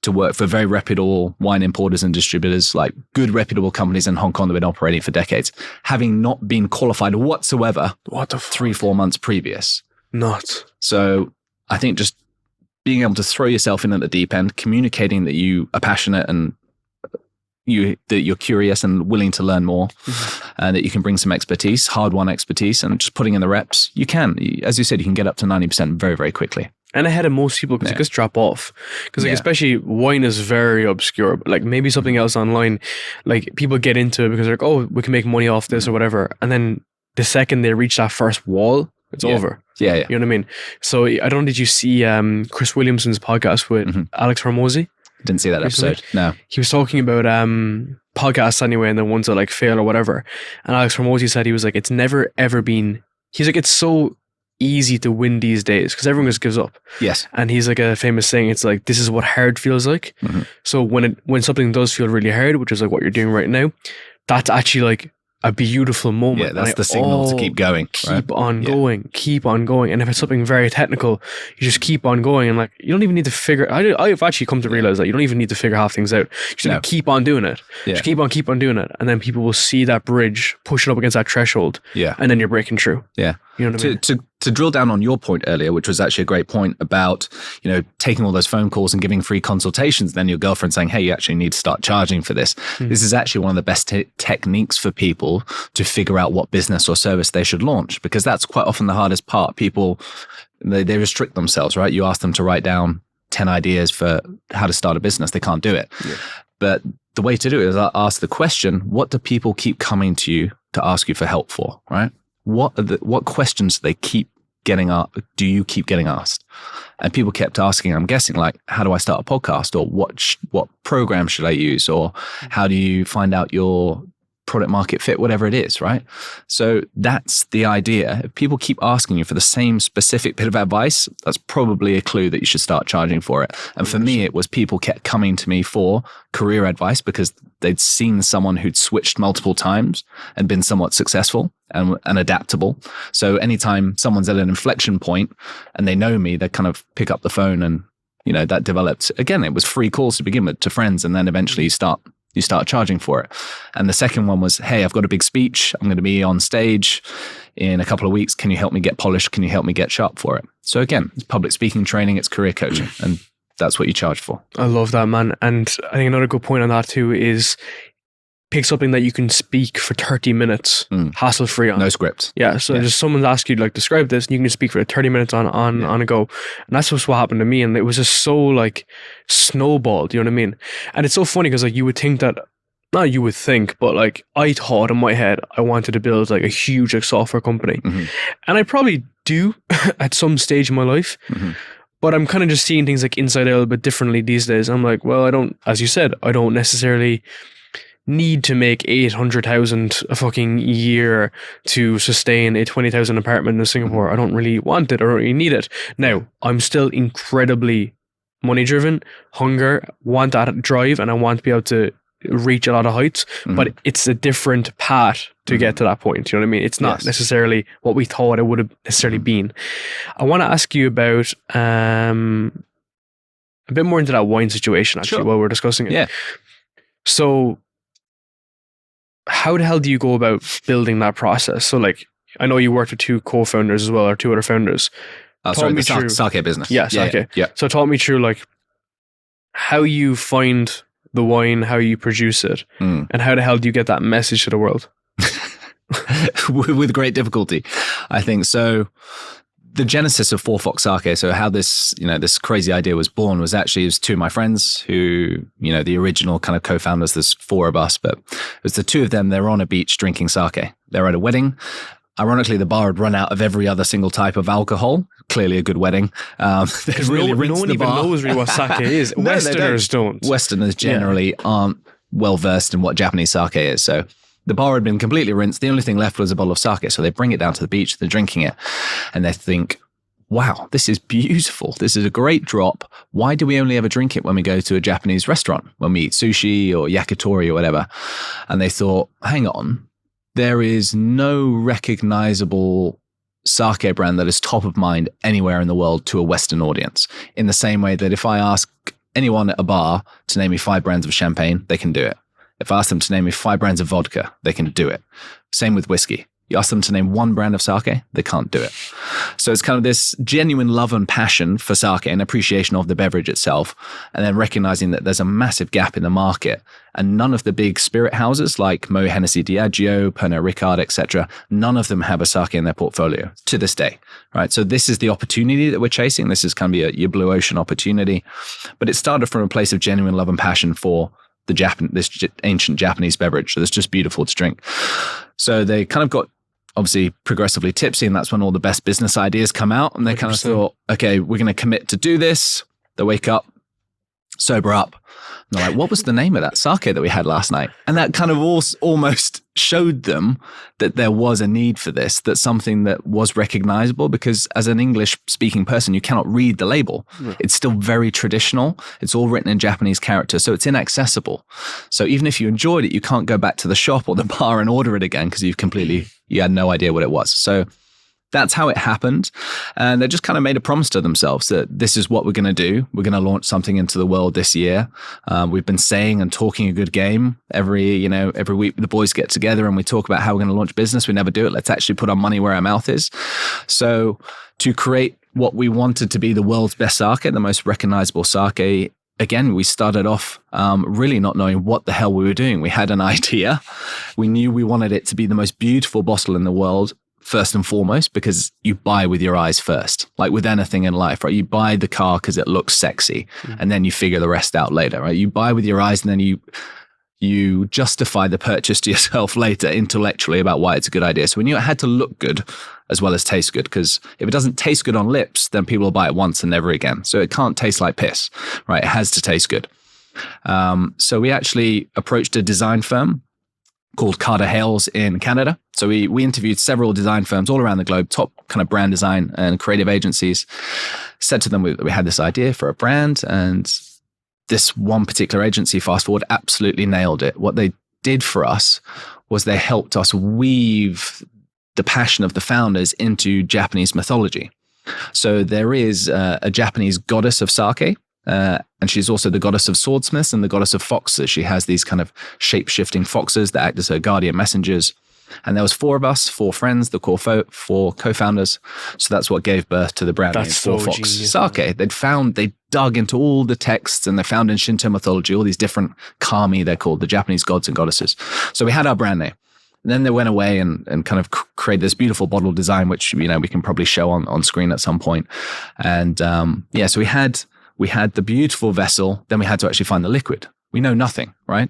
to work for very reputable wine importers and distributors, like good reputable companies in Hong Kong that have been operating for decades, having not been qualified whatsoever 3-4 months previous. Nuts. So I think just being able to throw yourself in at the deep end, communicating that you are passionate and that you're curious and willing to learn more, and that you can bring some expertise, hard-won expertise, and just putting in the reps, you can. As you said, you can get up to 90% very, very quickly. And ahead of most people, because you just drop off. Because especially wine is very obscure. But like maybe something else online, like people get into it because they're like, oh, we can make money off this or whatever. And then the second they reach that first wall, it's over. Yeah. You know what I mean? So I don't know, did you see Chris Williamson's podcast with Alex Hormozy? Didn't see that episode. No. He was talking about podcasts anyway, and the ones that like fail or whatever. And Alex Hormozy said, he was like, it's never ever been, he's like, it's so easy to win these days because everyone just gives up. Yes. And he's like a famous saying, it's like, this is what hard feels like. So when something does feel really hard, which is like what you're doing right now, that's actually like a beautiful moment. Yeah, that's the signal to keep going. Keep on going. And if it's something very technical, you just keep on going. And like, you don't even need to figure, I've actually come to realize that you don't even need to figure half things out. You just need to keep on doing it. Just keep on doing it. And then people will see that bridge, push it up against that threshold. Yeah. And then you're breaking through. Yeah. You know what I mean? To drill down on your point earlier, which was actually a great point about, taking all those phone calls and giving free consultations, then your girlfriend saying, hey, you actually need to start charging for this. This is actually one of the best techniques for people to figure out what business or service they should launch, because that's quite often the hardest part. People, they restrict themselves, right? You ask them to write down 10 ideas for how to start a business. They can't do it. Yeah. But the way to do it is ask the question, what do people keep coming to you to ask you for help for, right? What questions do you keep getting asked? And people kept asking, I'm guessing, like, how do I start a podcast, or what program should I use, or how do you find out your product market fit, whatever it is, right? So that's the idea. If people keep asking you for the same specific bit of advice, that's probably a clue that you should start charging for it. And for me, it was people kept coming to me for career advice because they'd seen someone who'd switched multiple times and been somewhat successful and adaptable. So anytime someone's at an inflection point and they know me, they kind of pick up the phone, and that developed. Again, it was free calls to begin with to friends, and then eventually you start charging for it. And the second one was, hey, I've got a big speech. I'm going to be on stage in a couple of weeks. Can you help me get polished? Can you help me get sharp for it? So again, it's public speaking training, it's career coaching, and that's what you charge for. I love that, man. And I think another good point on that too is pick something that you can speak for 30 minutes, hassle-free on. No script. Yeah, so just someone's asked you, like, describe this, and you can just speak for 30 minutes on a go. And that's just what happened to me, and it was just so, like, snowballed, you know what I mean? And it's so funny because, like, you would think that, not you would think, but, like, I thought in my head I wanted to build, like, a huge, like, software company. And I probably do at some stage in my life. But I'm kind of just seeing things, like, inside out a bit differently these days. I'm like, well, I don't, as you said, I don't necessarily need to make 800,000 a fucking year to sustain a 20,000 apartment in Singapore. I don't really want it or really need it. Now, I'm still incredibly money driven, hunger, want that drive, and I want to be able to reach a lot of heights, but it's a different path to get to that point. You know what I mean? It's not necessarily what we thought it would have necessarily been. I want to ask you about a bit more into that wine situation, actually, while we're discussing it. Yeah. So how the hell do you go about building that process? So, like, I know you worked with 2 co-founders as well, or 2 other founders. Sorry, the Saké business. Yeah, Saké. Yeah. So talk me through, like, how you find the wine, how you produce it, and how the hell do you get that message to the world? With great difficulty, I think. So the genesis of Four Fox Saké, so how this, this crazy idea was born, was actually, it was 2 of my friends who, the original kind of co-founders. There's 4 of us, but it was the 2 of them. They're on a beach drinking sake. They're at a wedding. Ironically, the bar had run out of every other single type of alcohol. Clearly a good wedding. Because no one even knows really what sake is. No, Westerners don't. Westerners generally aren't well versed in what Japanese sake is. So the bar had been completely rinsed. The only thing left was a bottle of sake. So they bring it down to the beach. They're drinking it. And they think, wow, this is beautiful. This is a great drop. Why do we only ever drink it when we go to a Japanese restaurant, when we eat sushi or yakitori or whatever? And they thought, hang on, there is no recognizable sake brand that is top of mind anywhere in the world to a Western audience. In the same way that if I ask anyone at a bar to name me 5 brands of champagne, they can do it. If I ask them to name me 5 brands of vodka, they can do it. Same with whiskey. You ask them to name 1 brand of sake, they can't do it. So it's kind of this genuine love and passion for sake and appreciation of the beverage itself, and then recognizing that there's a massive gap in the market, and none of the big spirit houses like Moët Hennessy Diageo, Pernod Ricard, etc., none of them have a sake in their portfolio to this day, right? So this is the opportunity that we're chasing. This is kind of your blue ocean opportunity, but it started from a place of genuine love and passion for this ancient Japanese beverage that's just beautiful to drink. So they kind of got obviously progressively tipsy, and that's when all the best business ideas come out, and they 100%. Kind of thought, okay, we're going to commit to do this. They wake up, sober up, and they're like, what was the name of that sake that we had last night? And that kind of almost showed them that there was a need for this, that something that was recognizable, because as an English speaking person, you cannot read the label. Yeah. It's still very traditional. It's all written in Japanese characters, so it's inaccessible. So even if you enjoyed it, you can't go back to the shop or the bar and order it again because you had no idea what it was. So that's how it happened. And they just kind of made a promise to themselves that this is what we're going to do. We're going to launch something into the world this year. We've been saying and talking a good game. Every week the boys get together and we talk about how we're going to launch business. We never do it. Let's actually put our money where our mouth is. So to create what we wanted to be the world's best sake, the most recognizable sake, again, we started off really not knowing what the hell we were doing. We had an idea. We knew we wanted it to be the most beautiful bottle in the world, first and foremost, because you buy with your eyes first, like with anything in life, right? You buy the car because it looks sexy, and then you figure the rest out later, right? You buy with your eyes, and then you justify the purchase to yourself later intellectually about why it's a good idea. So we knew it had to look good as well as taste good, because if it doesn't taste good on lips, then people will buy it once and never again. So it can't taste like piss, right? It has to taste good. So we actually approached a design firm called Carter Hales in Canada. So we interviewed several design firms all around the globe, top kind of brand design and creative agencies, said to them we had this idea for a brand, and this one particular agency, fast forward, absolutely nailed it. What they did for us was they helped us weave the passion of the founders into Japanese mythology. So there is a Japanese goddess of sake, and she's also the goddess of swordsmiths and the goddess of foxes. She has these kind of shape-shifting foxes that act as her guardian messengers. And there was 4 of us, 4 friends, the 4 co-founders. So that's what gave birth to the brand name, Four Fox Saké. They dug into all the texts, and they found in Shinto mythology all these different kami, they're called, the Japanese gods and goddesses. So we had our brand name. And then they went away and kind of created this beautiful bottle design, which we can probably show on screen at some point. And so we had the beautiful vessel, then we had to actually find the liquid. We know nothing, right?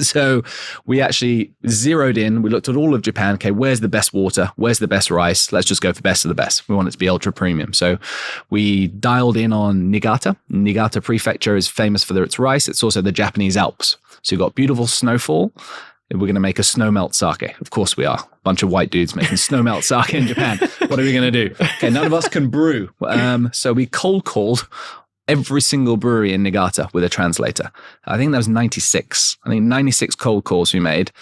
So we actually zeroed in. We looked at all of Japan. Okay, where's the best water? Where's the best rice? Let's just go for best of the best. We want it to be ultra premium. So we dialed in on Niigata. Niigata Prefecture is famous for its rice. It's also the Japanese Alps. So you've got beautiful snowfall. We're going to make a snowmelt sake. Of course we are. A bunch of white dudes making snowmelt sake in Japan. What are we going to do? Okay, none of us can brew. So we cold called every single brewery in Niigata with a translator. I think that was 96. I think 96 cold calls we made.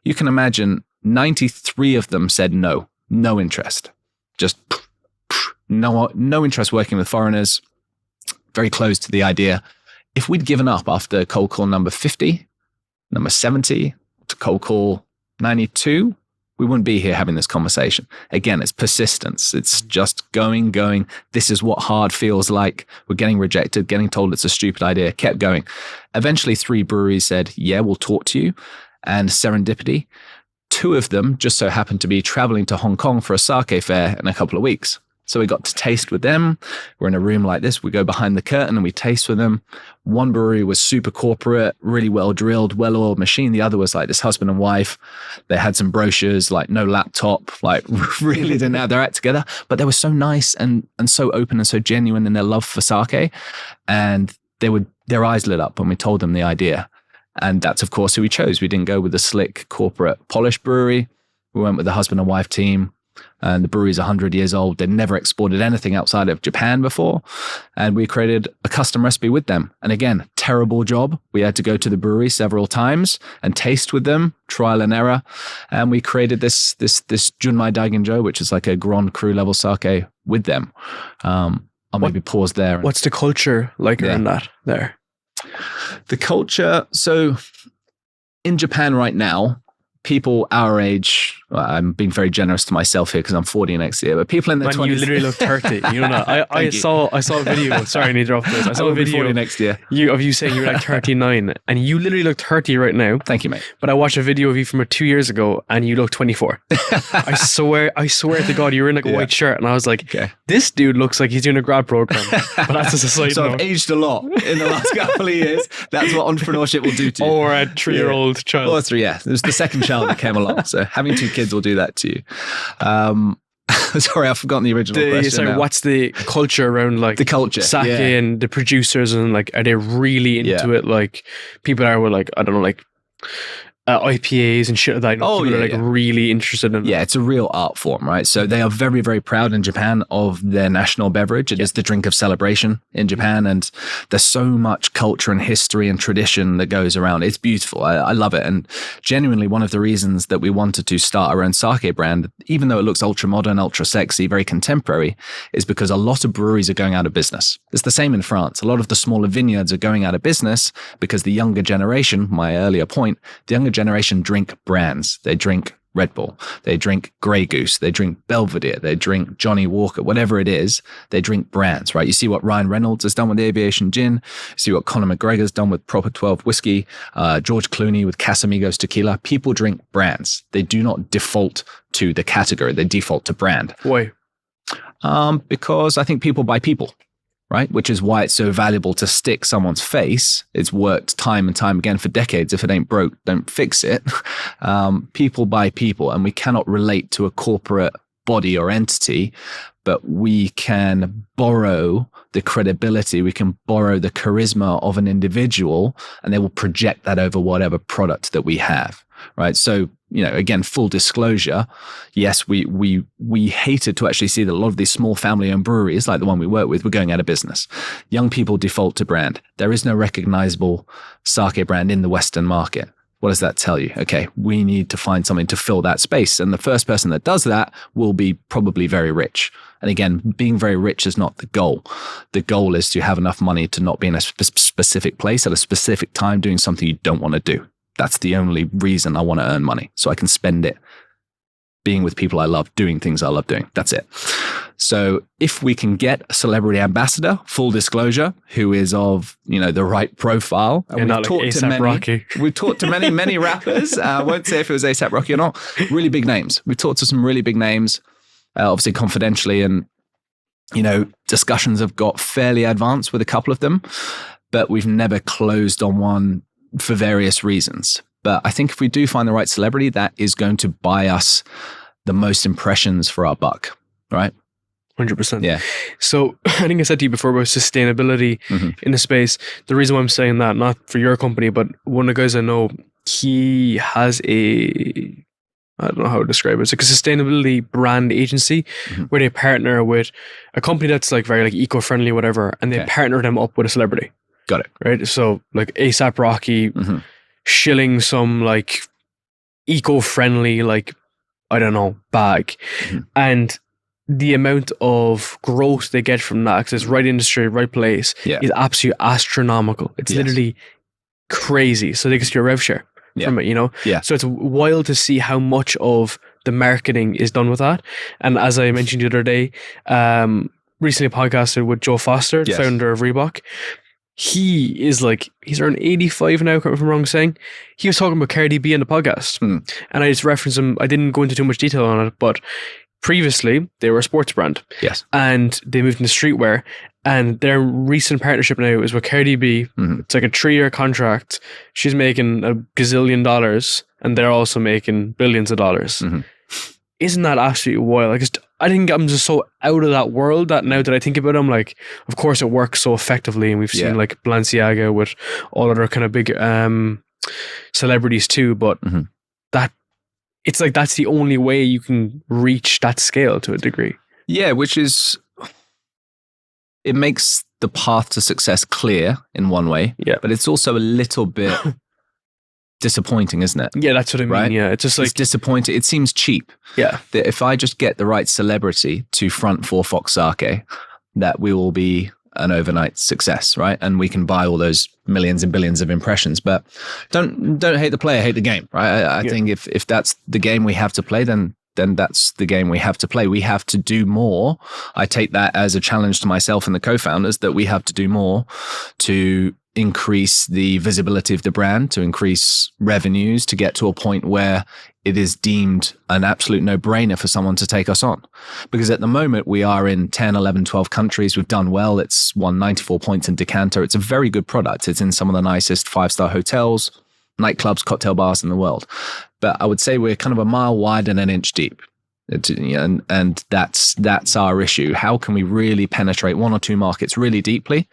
You can imagine 93 of them said no interest. Just no interest working with foreigners. Very close to the idea. If we'd given up after cold call number 50, number 70, to cold call 92, we wouldn't be here having this conversation. Again, it's persistence. It's just going. This is what hard feels like. We're getting rejected, getting told it's a stupid idea, kept going. Eventually 3 breweries said, yeah, we'll talk to you. And serendipity, 2 of them just so happened to be traveling to Hong Kong for a sake fair in a couple of weeks. So we got to taste with them. We're in a room like this. We go behind the curtain and we taste with them. One brewery was super corporate, really well drilled, well-oiled machine. The other was like this husband and wife. They had some brochures, like no laptop, like really didn't have their act together. But they were so nice and so open and so genuine in their love for sake. And their eyes lit up when we told them the idea. And that's, of course, who we chose. We didn't go with the slick corporate polished brewery. We went with the husband and wife team. And the brewery's 100 years old. They'd never exported anything outside of Japan before. And we created a custom recipe with them. And again, terrible job. We had to go to the brewery several times and taste with them, trial and error. And we created this Junmai Daiginjo, which is like a Grand Cru level sake with them. I'll maybe pause there. What's the culture like around that there? The culture. So in Japan right now, people our age, well, I'm being very generous to myself here because I'm 40 next year, but people in their 20s. You literally look 30. You know that. I saw a video. Sorry, I need to interrupt this. I saw a video 40 next year. of you saying you were like 39, and you literally look 30 right now. Thank you, mate. But I watched a video of you from 2 years ago, and you look 24. I swear to God, you were in like a white shirt, and I was like, this dude looks like he's doing a grad program. But that's just a side So note. I've aged a lot in the last couple of years. That's what entrepreneurship will do to you. Or a 3-year-old child. Or 3, yeah. There's the second child that came along. So having 2 kids will do that to you. Sorry, I've forgotten the original question. Sorry, now. what's the culture around like The culture, sake and the producers, and like, are they really into it? Like people are with like, I don't know, like IPAs and shit like that. You know, people are like really interested in it. Yeah, it's a real art form, right? So they are very, very proud in Japan of their national beverage. It is the drink of celebration in Japan. And there's so much culture and history and tradition that goes around. It's beautiful. I love it. And genuinely, one of the reasons that we wanted to start our own sake brand, even though it looks ultra modern, ultra sexy, very contemporary, is because a lot of breweries are going out of business. It's the same in France. A lot of the smaller vineyards are going out of business because the younger generation, my earlier point, the younger generation drink brands. They drink Red Bull, they drink Grey Goose, they drink Belvedere, they drink Johnny Walker, whatever it is, they drink brands, right? You see what Ryan Reynolds has done with the Aviation Gin, you see what Conor McGregor's done with Proper 12 Whiskey, George Clooney with Casamigos Tequila. People drink brands. They do not default to the category, they default to brand. Why? Because I think people buy people. Right? Which is why it's so valuable to stick someone's face. It's worked time and time again for decades. If it ain't broke, don't fix it. People buy people, and we cannot relate to a corporate body or entity, but we can borrow the credibility, we can borrow the charisma of an individual, and they will project that over whatever product that we have. Right. So, you know, again, full disclosure, yes, we hated to actually see that a lot of these small family-owned breweries, like the one we work with, were going out of business. Young people default to brand. There is no recognizable sake brand in the Western market. What does that tell you? Okay, we need to find something to fill that space. And the first person that does that will be probably very rich. And again, being very rich is not the goal. The goal is to have enough money to not be in a specific place at a specific time doing something you don't want to do. That's the only reason I want to earn money. So I can spend it being with people I love, doing things I love doing. That's it. So if we can get a celebrity ambassador, full disclosure, who is of, you know, the right profile. And not like A$AP Rocky. We've talked to many rappers. I won't say if it was A$AP Rocky or not. Really big names. We've talked to some really big names, obviously confidentially. And, you know, discussions have got fairly advanced with a couple of them, but we've never closed on one for various reasons. But I think if we do find the right celebrity, that is going to buy us the most impressions for our buck, right? 100%. Yeah. So I think I said to you before about sustainability in the space. The reason why I'm saying that, not for your company, but one of the guys I know, he has I don't know how to describe it. It's like a sustainability brand agency where they partner with a company that's like very like eco-friendly, whatever, and they partner them up with a celebrity. Got it. Right. So like A$AP Rocky shilling some like eco-friendly, like, I don't know, bag. And the amount of growth they get from that, because it's right industry, right place, is absolutely astronomical. It's literally crazy. So they get your rev share from it, you know? Yeah. So it's wild to see how much of the marketing is done with that. And as I mentioned the other day, recently podcasted with Joe Foster, the founder of Reebok. He is like, he's around 85 now, if I'm wrong saying. He was talking about Cardi B on the podcast. And I just referenced him. I didn't go into too much detail on it, but previously they were a sports brand. Yes. And they moved into streetwear. And their recent partnership now is with Cardi B. It's like a 3-year contract. She's making $1 gazillion, and they're also making billions of dollars. Isn't that absolutely wild? Like, I think I'm just so out of that world that now that I think about it, I'm like, of course it works so effectively. And we've seen like Balenciaga with all other kind of big celebrities too. But that it's like that's the only way you can reach that scale to a degree. Yeah, which is, it makes the path to success clear in one way. Yeah. But it's also a little bit disappointing, isn't it? Yeah, that's what I mean. Right? Yeah, it's just like, it's disappointing. It seems cheap. Yeah. That if I just get the right celebrity to front Four Fox Saké, that we will be an overnight success, right? And we can buy all those millions and billions of impressions. But don't hate the player, hate the game, right? I think if that's the game we have to play, then that's the game we have to play. We have to do more. I take that as a challenge to myself and the co-founders, that we have to do more to increase the visibility of the brand, to increase revenues, to get to a point where it is deemed an absolute no-brainer for someone to take us on. Because at the moment, we are in 10, 11, 12 countries. We've done well. It's won 94 points in Decanter. It's a very good product. It's in some of the nicest 5-star hotels, nightclubs, cocktail bars in the world. But I would say we're kind of a mile wide and an inch deep. And that's our issue. How can we really penetrate one or two markets really deeply?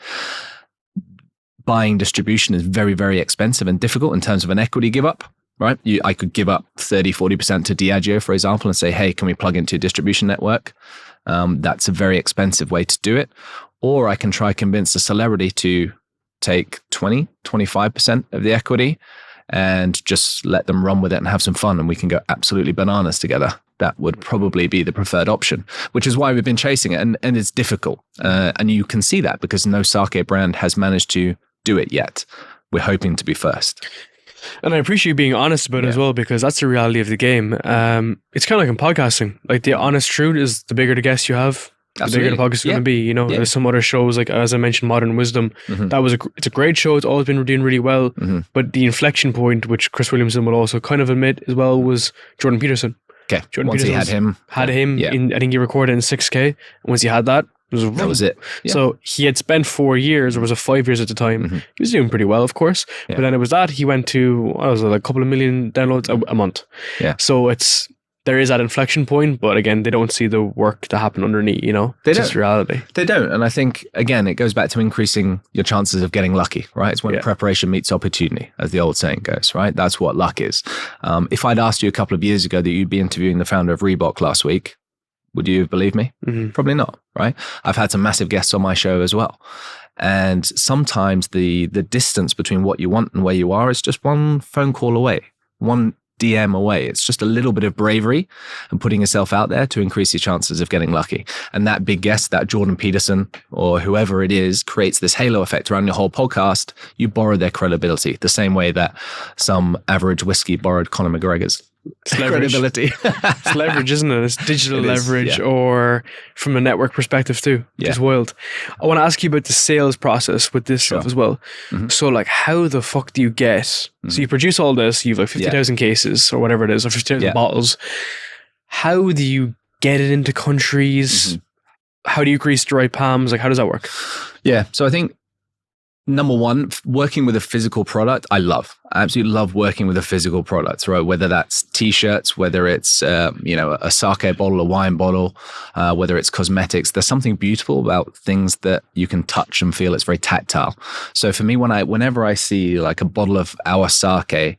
Buying distribution is very, very expensive and difficult in terms of an equity give up, right? I could give up 30, 40% to Diageo, for example, and say, hey, can we plug into a distribution network? That's a very expensive way to do it. Or I can try convince a celebrity to take 20, 25% of the equity and just let them run with it and have some fun, and we can go absolutely bananas together. That would probably be the preferred option, which is why we've been chasing it. And it's difficult. And you can see that because no sake brand has managed to do it yet. We're hoping to be first. and I appreciate you being honest about it as well, because that's the reality of the game. It's kind of like in podcasting. Like the honest truth is, the bigger the guest you have, the bigger the podcast is going to be. You know, there's some other shows, like as I mentioned, Modern Wisdom. It's a great show. It's always been doing really well. But the inflection point, which Chris Williamson will also kind of admit as well, was Jordan Peterson. Okay. Jordan Once Peterson had him in, I think he recorded in 6K. Once he had that, that was it. Yeah. So he had spent 4 years, or was it 5 years at the time? He was doing pretty well, of course. Yeah. But then it was that he went to, what was it, like a couple of million downloads a month. Yeah. So there is that inflection point, but again, they don't see the work to happen underneath, you know? They it's don't. just reality. They don't. And I think, again, it goes back to increasing your chances of getting lucky, right? It's when preparation meets opportunity, as the old saying goes, right? That's what luck is. If I'd asked you a couple of years ago that you'd be interviewing the founder of Reebok last week, would you have believed me? Probably not, right? I've had some massive guests on my show as well. And sometimes the distance between what you want and where you are is just one phone call away, one DM away. It's just a little bit of bravery and putting yourself out there to increase your chances of getting lucky. And that big guest, that Jordan Peterson or whoever it is, creates this halo effect around your whole podcast. You borrow their credibility the same way that some average whiskey borrowed Conor McGregor's credibility. It's leverage, isn't it? It's digital leverage, or from a network perspective too, which is wild. I want to ask you about the sales process with this stuff as well. So like, how the fuck do you get, so you produce all this, you've like 50,000 cases or whatever it is, or 50,000 bottles. How do you get it into countries? How do you grease the right palms? Like, how does that work? Yeah. So I think, number one, working with a physical product, I absolutely love working with a physical product, right? Whether that's t-shirts, whether it's, a sake bottle, a wine bottle, whether it's cosmetics, there's something beautiful about things that you can touch and feel. It's very tactile. So for me, whenever I see like a bottle of our sake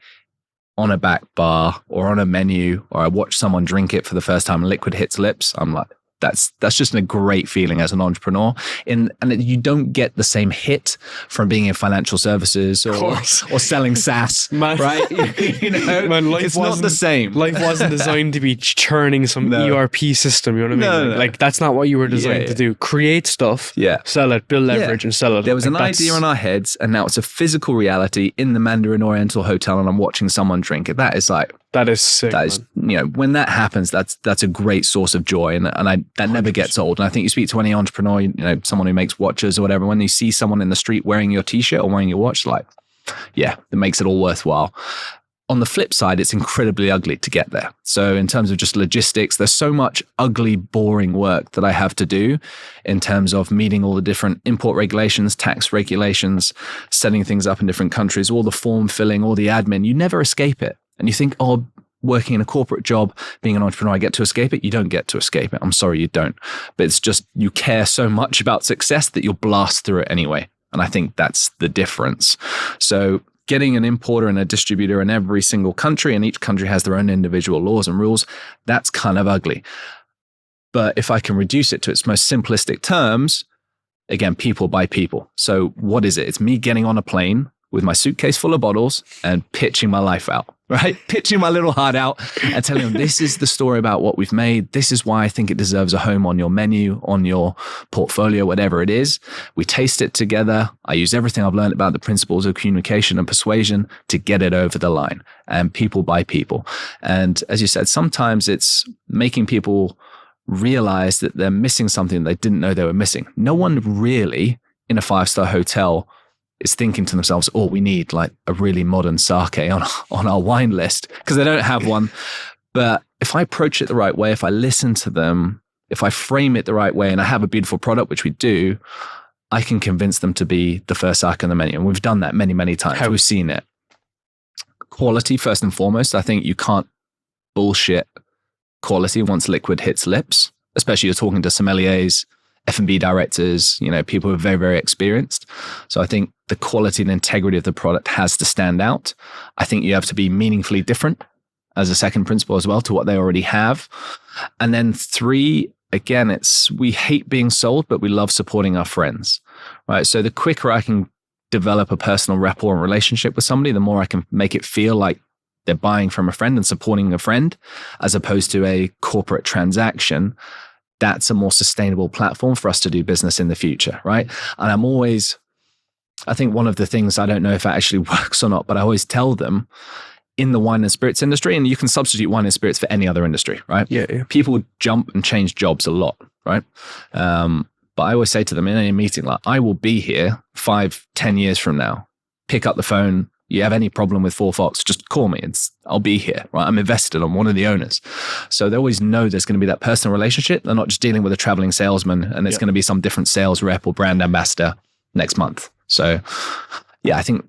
on a back bar or on a menu, or I watch someone drink it for the first time and liquid hits lips, I'm like, that's just a great feeling as an entrepreneur. And you don't get the same hit from being in financial services or selling SaaS, right? It's not the same. Life wasn't designed to be churning some ERP system, you know what I mean? Like that's not what you were designed to do. Create stuff, sell it, build leverage and sell it. There was an idea in our heads, and now it's a physical reality in the Mandarin Oriental Hotel, and I'm watching someone drink it. That is sick. That is, when that happens, that's a great source of joy, and that never gets old. And I think you speak to any entrepreneur, someone who makes watches or whatever, when you see someone in the street wearing your t-shirt or wearing your watch, it makes it all worthwhile. On the flip side, it's incredibly ugly to get there. So in terms of just logistics, there's so much ugly, boring work that I have to do in terms of meeting all the different import regulations, tax regulations, setting things up in different countries, all the form filling, all the admin. You never escape it. And you think, working in a corporate job, being an entrepreneur, I get to escape it. You don't get to escape it. I'm sorry, you don't. But it's just, you care so much about success that you'll blast through it anyway. And I think that's the difference. So getting an importer and a distributor in every single country, and each country has their own individual laws and rules, that's kind of ugly. But if I can reduce it to its most simplistic terms, again, people by people. So what is it? It's me getting on a plane with my suitcase full of bottles and pitching my life out, right? Pitching my little heart out and telling them, this is the story about what we've made. This is why I think it deserves a home on your menu, on your portfolio, whatever it is. We taste it together. I use everything I've learned about the principles of communication and persuasion to get it over the line, and people by people. And as you said, sometimes it's making people realize that they're missing something they didn't know they were missing. No one really in a 5-star hotel is thinking to themselves, oh, we need like a really modern sake on our wine list, because they don't have one. But if I approach it the right way, if I listen to them, if I frame it the right way, and I have a beautiful product, which we do, I can convince them to be the first sake on the menu. And we've done that many, many times. We've seen it. Quality, first and foremost. I think you can't bullshit quality once liquid hits lips, especially you're talking to sommeliers, F&B directors, people who are very, very experienced. So I think the quality and integrity of the product has to stand out. I think you have to be meaningfully different as a second principle as well to what they already have. And then 3, again, we hate being sold, but we love supporting our friends, right? So the quicker I can develop a personal rapport and relationship with somebody, the more I can make it feel like they're buying from a friend and supporting a friend, as opposed to a corporate transaction. That's a more sustainable platform for us to do business in the future, right? And I think one of the things, I don't know if it actually works or not, but I always tell them, in the wine and spirits industry, and you can substitute wine and spirits for any other industry, right? Yeah. People jump and change jobs a lot, right? But I always say to them in any meeting, like, I will be here 5-10 years from now. Pick up the phone. You have any problem with Four Fox, just call me. I'll be here, right? I'm invested. I'm one of the owners. So they always know there's going to be that personal relationship. They're not just dealing with a traveling salesman and it's going to be some different sales rep or brand ambassador next month. So yeah, I think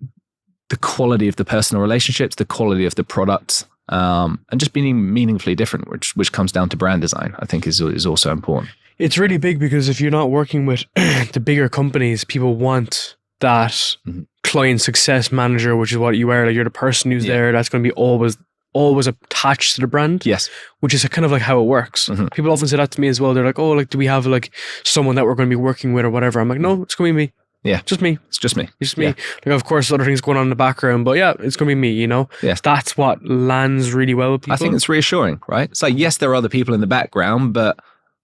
the quality of the personal relationships, the quality of the product, and just being meaningfully different, which comes down to brand design, I think is also important. It's really big, because if you're not working with the bigger companies, people want that client success manager, which is what you are. Like, you're the person who's there. That's going to be always attached to the brand. Yes. Which is kind of like how it works. People often say that to me as well. They're like, oh, like, do we have like someone that we're going to be working with or whatever? I'm like, no, it's going to be me. Yeah. Just me. It's just me. It's just me. Yeah. Like, of course, other things going on in the background, but yeah, it's going to be me, Yes. That's what lands really well with people. I think it's reassuring, right? It's like, yes, there are other people in the background, but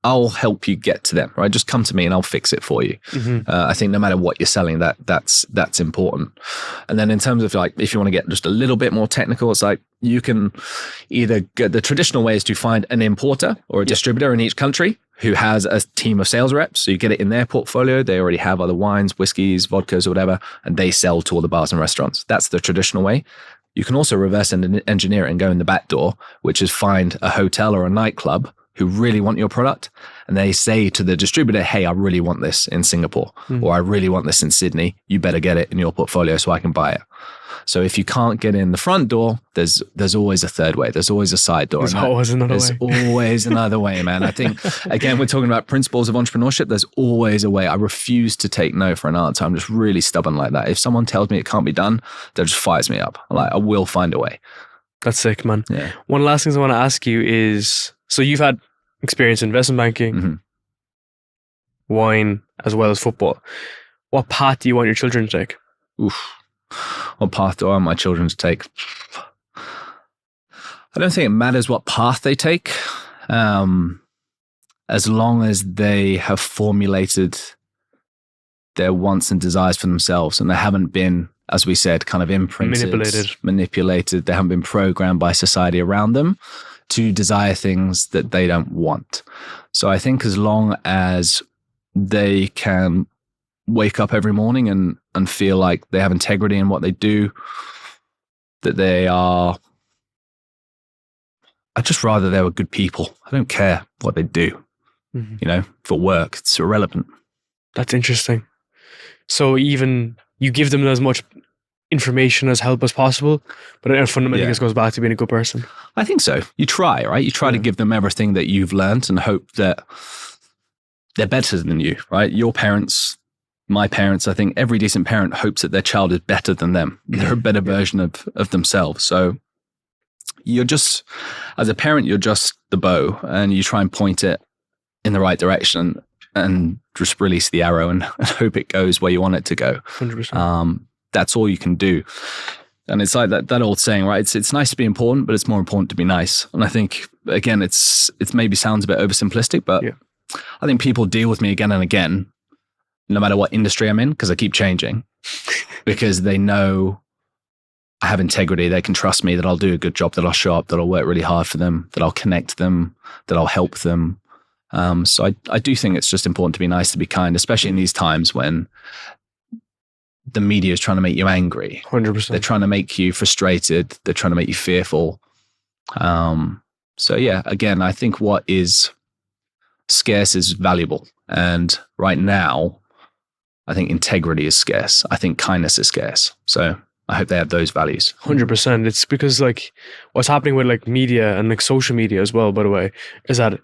I'll help you get to them, right? Just come to me and I'll fix it for you. I think no matter what you're selling, that's important. And then in terms of like, if you want to get just a little bit more technical, it's like you can either get the traditional way is to find an importer or a distributor in each country who has a team of sales reps. So you get it in their portfolio. They already have other wines, whiskeys, vodkas or whatever, and they sell to all the bars and restaurants. That's the traditional way. You can also reverse engineer it and go in the back door, which is find a hotel or a nightclub who really want your product, and they say to the distributor, hey, I really want this in Singapore, or I really want this in Sydney. You better get it in your portfolio so I can buy it. So if you can't get in the front door, there's always a third way. There's always a side door. There's always another way. There's always another way, man. I think, again, we're talking about principles of entrepreneurship. There's always a way. I refuse to take no for an answer. I'm just really stubborn like that. If someone tells me it can't be done, that just fires me up. Like, I will find a way. That's sick, man. Yeah. One last thing I want to ask you is, so you've had experience in investment banking, wine, as well as football. What path do you want your children to take? What path do I want my children to take? I don't think it matters what path they take, as long as they have formulated their wants and desires for themselves, and they haven't been, as we said, kind of imprinted, manipulated. They haven't been programmed by society around them to desire things that they don't want. So I think as long as they can wake up every morning and feel like they have integrity in what they do, that they are, I'd just rather they were good people. I don't care what they do, for work. It's irrelevant. That's interesting. So even you give them as much information as help as possible, but fundamentally this goes back to being a good person. I think so. You try, right? You try to give them everything that you've learned and hope that they're better than you, right? Your parents my parents, I think every decent parent hopes that their child is better than them. They're a better version of themselves. So you're just, as a parent, you're just the bow, and you try and point it in the right direction and just release the arrow and hope it goes where you want it to go. 100%. That's all you can do. And it's like that old saying, right? It's nice to be important, but it's more important to be nice. And I think, again, it's maybe sounds a bit oversimplistic, but I think people deal with me again and again, no matter what industry I'm in, because I keep changing, because they know I have integrity. They can trust me that I'll do a good job, that I'll show up, that I'll work really hard for them, that I'll connect them, that I'll help them. So I do think it's just important to be nice, to be kind, especially in these times when the media is trying to make you angry. 100%. They're trying to make you frustrated. They're trying to make you fearful. So yeah, again, I think what is scarce is valuable. And right now, I think integrity is scarce. I think kindness is scarce. So I hope they have those values. 100%. It's because like what's happening with like media and like social media as well, by the way, is that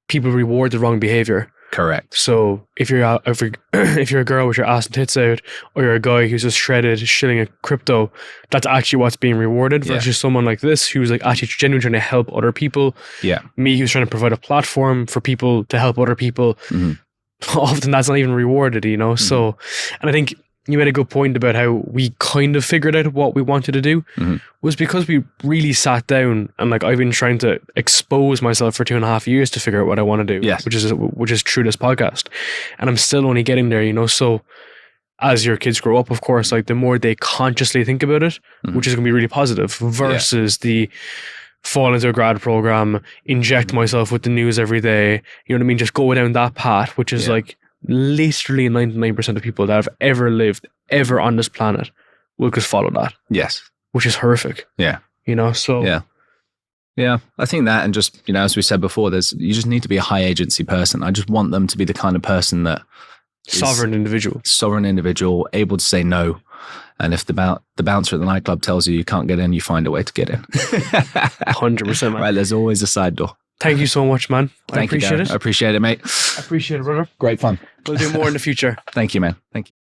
people reward the wrong behavior. Correct. So if you're a girl with your ass and tits out, or you're a guy who's just shredded shilling a crypto, that's actually what's being rewarded versus someone like this who's like actually genuinely trying to help other people. Yeah. Me who's trying to provide a platform for people to help other people. Mm-hmm. Often that's not even rewarded, you know? Mm-hmm. So, and I think you made a good point about how we kind of figured out what we wanted to do was because we really sat down, and like I've been trying to expose myself for 2.5 years to figure out what I want to do, which is through this podcast. And I'm still only getting there, you know? So as your kids grow up, of course, like the more they consciously think about it, which is going to be really positive versus the fall into a grad program, inject myself with the news every day, you know what I mean? Just go down that path, which is like literally 99% of people that have ever lived ever on this planet will just follow that. Yes. Which is horrific. Yeah. You know, so. Yeah. I think that, and just, you know, as we said before, you just need to be a high agency person. I just want them to be the kind of person that sovereign individual, able to say no. And if the bouncer at the nightclub tells you can't get in, you find a way to get in. 100%, man. Right, there's always a side door. Thank you so much, man. I appreciate it. I appreciate it, mate. I appreciate it, brother. Great fun. We'll do more in the future. Thank you, man. Thank you.